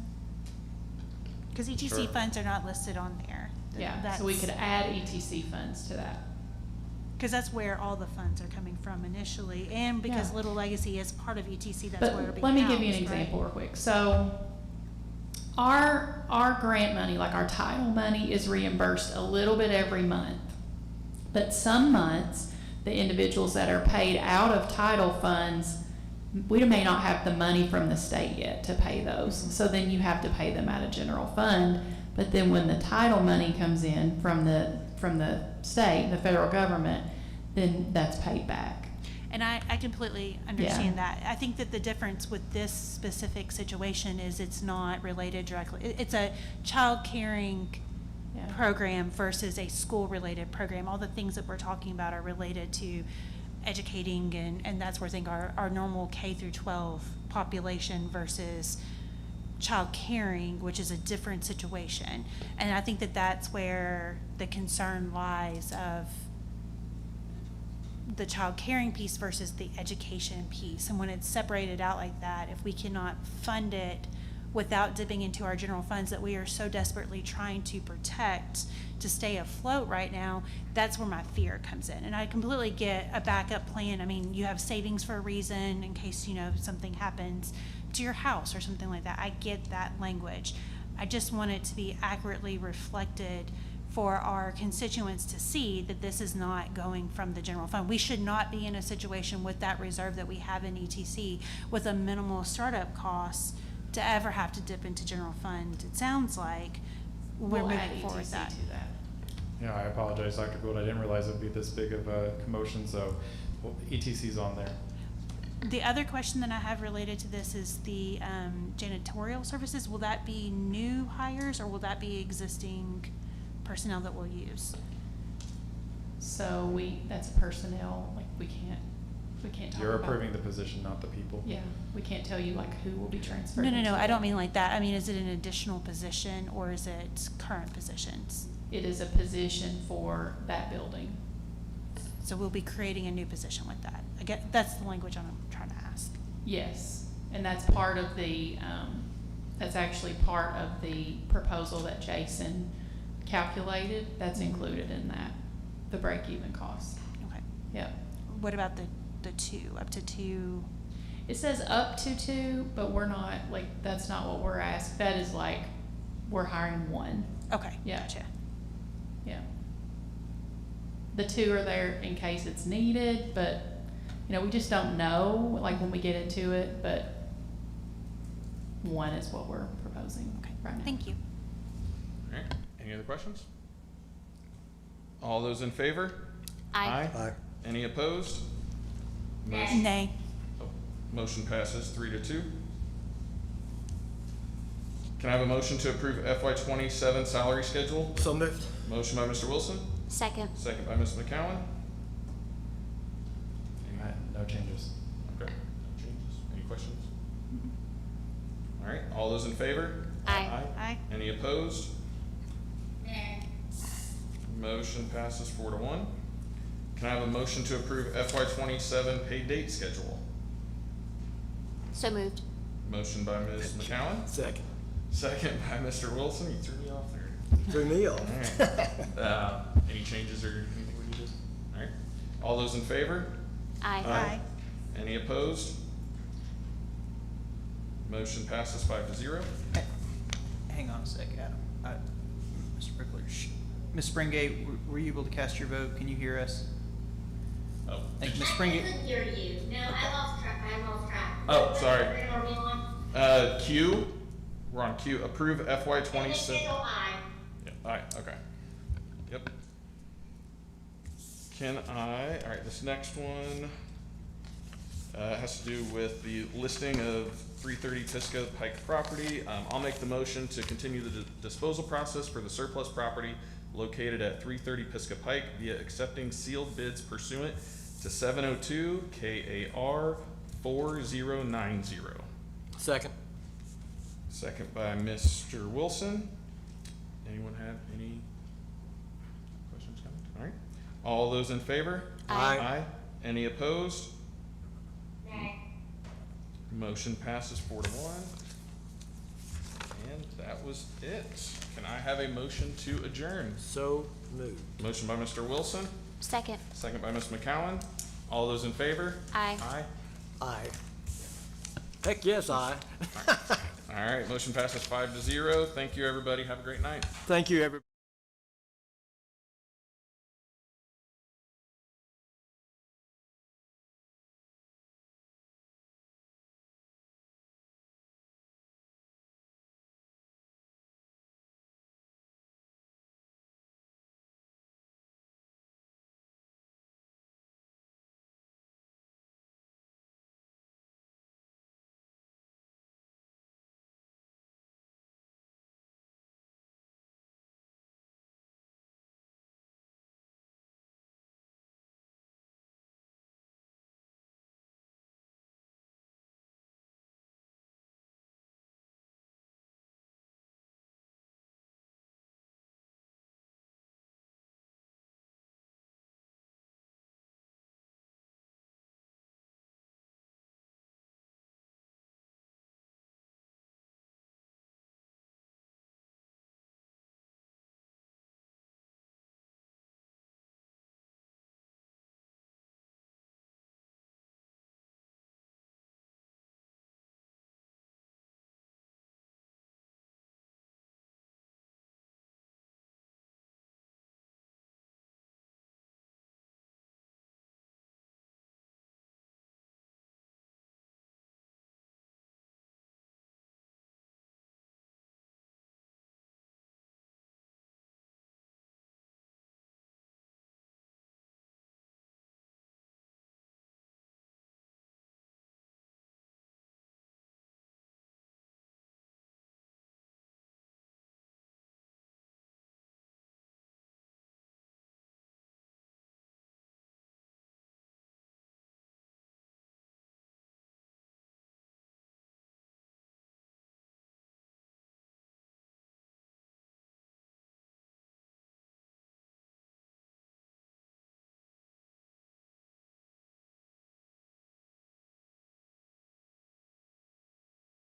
[SPEAKER 6] Because ETC
[SPEAKER 16] Sure.
[SPEAKER 6] funds are not listed on there.
[SPEAKER 2] Yeah, so we could add ETC funds to that.
[SPEAKER 6] Because that's where all the funds are coming from initially, and because
[SPEAKER 2] Yeah.
[SPEAKER 6] Little Legacy is part of ETC, that's where it'll be
[SPEAKER 2] But let me give you an
[SPEAKER 6] housed, right?
[SPEAKER 2] example real quick. So our grant money, like our title money, is reimbursed a little bit every month. But some months, the individuals that are paid out of title funds, we may not have the money from the state yet to pay those. So then you have to pay them out of general fund. But then when the title money comes in from the state, the federal government, then that's paid back.
[SPEAKER 6] And I completely understand that. I think that the difference with this specific situation is it's not related directly. It's a child caring program versus a school-related program. All the things that we're talking about are related to educating, and that's where I think our normal K through 12 population versus child caring, which is a different situation. And I think that that's where the concern lies of the child caring piece versus the education piece. And when it's separated out like that, if we cannot fund it without dipping into our general funds that we are so desperately trying to protect to stay afloat right now, that's where my fear comes in. And I completely get a backup plan. I mean, you have savings for a reason in case, something happens to your house or something like that. I get that language. I just want it to be accurately reflected for our constituents to see that this is not going from the general fund. We should not be in a situation with that reserve that we have in ETC with a minimal startup cost to ever have to dip into general fund. It sounds like we're
[SPEAKER 2] We'll add
[SPEAKER 6] moving forward with
[SPEAKER 2] ETC
[SPEAKER 6] that.
[SPEAKER 2] to that.
[SPEAKER 16] Yeah, I apologize, Dr. Gould. I didn't realize it would be this big of a commotion, so ETC's on there.
[SPEAKER 6] The other question that I have related to this is the janitorial services. Will that be new hires or will that be existing personnel that we'll use?
[SPEAKER 2] So that's personnel, like we can't talk
[SPEAKER 16] You're
[SPEAKER 2] about.
[SPEAKER 16] approving the position, not the people.
[SPEAKER 2] Yeah, we can't tell you like who will be transferred.
[SPEAKER 6] No,
[SPEAKER 2] into
[SPEAKER 6] I
[SPEAKER 2] it.
[SPEAKER 6] don't mean like that. I mean, is it an additional position or is it current positions?
[SPEAKER 2] It is a position for that building.
[SPEAKER 6] So we'll be creating a new position with that. I get, that's the language I'm trying to ask.
[SPEAKER 2] Yes, and that's part of the, that's actually part of the proposal that Jason calculated. That's included in that, the break-even cost.
[SPEAKER 6] Okay.
[SPEAKER 2] Yep.
[SPEAKER 6] What about the two, up to two?
[SPEAKER 2] It says up to 2, but we're not, like, that's not what we're asked. That is like, we're hiring 1.
[SPEAKER 6] Okay,
[SPEAKER 2] Yeah.
[SPEAKER 6] gotcha.
[SPEAKER 2] Yeah. The 2 are there in case it's needed, but, you know, we just don't know, like, when we get into it, but 1 is what we're proposing right now.
[SPEAKER 6] Thank you.
[SPEAKER 1] All right, any other questions? All those in favor?
[SPEAKER 8] Aye.
[SPEAKER 7] Aye.
[SPEAKER 1] Any opposed?
[SPEAKER 6] Nay.
[SPEAKER 1] Motion passes 3-2. Can I have a motion to approve FY27 salary schedule?
[SPEAKER 7] So moved.
[SPEAKER 1] Motion by Mr. Wilson,
[SPEAKER 8] Second.
[SPEAKER 1] second by Ms. McCowan.
[SPEAKER 16] No changes.
[SPEAKER 1] Okay, no changes. Any questions? All right, all those in favor?
[SPEAKER 8] Aye.
[SPEAKER 6] Aye.
[SPEAKER 1] Any opposed? Motion passes 4-1. Can I have a motion to approve FY27 paid date schedule?
[SPEAKER 8] So moved.
[SPEAKER 1] Motion by Ms. McCowan,
[SPEAKER 7] Second.
[SPEAKER 1] second by Mr. Wilson. You threw me off there.
[SPEAKER 7] Threw me off.
[SPEAKER 1] All right. Any changes or anything we need to? All right. All those in favor?
[SPEAKER 8] Aye.
[SPEAKER 7] Aye.
[SPEAKER 1] Any opposed? Motion passes 5-0.
[SPEAKER 15] Hang on a sec, Adam. Mr. Brickler, Ms. Springate, were you able to cast your vote? Can you hear us?
[SPEAKER 1] Oh.
[SPEAKER 15] Thank you, Ms.
[SPEAKER 9] I
[SPEAKER 15] Springate.
[SPEAKER 9] couldn't hear you. No, I lost track.
[SPEAKER 1] Oh, sorry.
[SPEAKER 9] Are we on?
[SPEAKER 1] Q. We're on Q. Approve FY27.
[SPEAKER 9] Schedule I.
[SPEAKER 1] Yeah, aye, okay. Yep. All right, this next one has to do with the listing of 330 Pisgah Pike property. I'll make the motion to continue the disposal process for the surplus property located at 330 Pisgah Pike via accepting sealed bids pursuant to 702 KAR 4090.
[SPEAKER 7] Second.
[SPEAKER 1] Second by Mr. Wilson. Anyone have any questions, comments? All right. All those in favor?
[SPEAKER 7] Aye.
[SPEAKER 1] Aye. Any opposed?
[SPEAKER 9] Nay.
[SPEAKER 1] Motion passes 4-1. And that was it. Can I have a motion to adjourn?
[SPEAKER 7] So moved.
[SPEAKER 1] Motion by Mr. Wilson,
[SPEAKER 8] Second.
[SPEAKER 1] second by Ms. McCowan. All those in favor?
[SPEAKER 8] Aye.
[SPEAKER 1] Aye.
[SPEAKER 7] Aye. Heck yes, aye.
[SPEAKER 1] All right, motion passes 5-0. Thank you, everybody. Have a great night.
[SPEAKER 7] Thank you, everybody.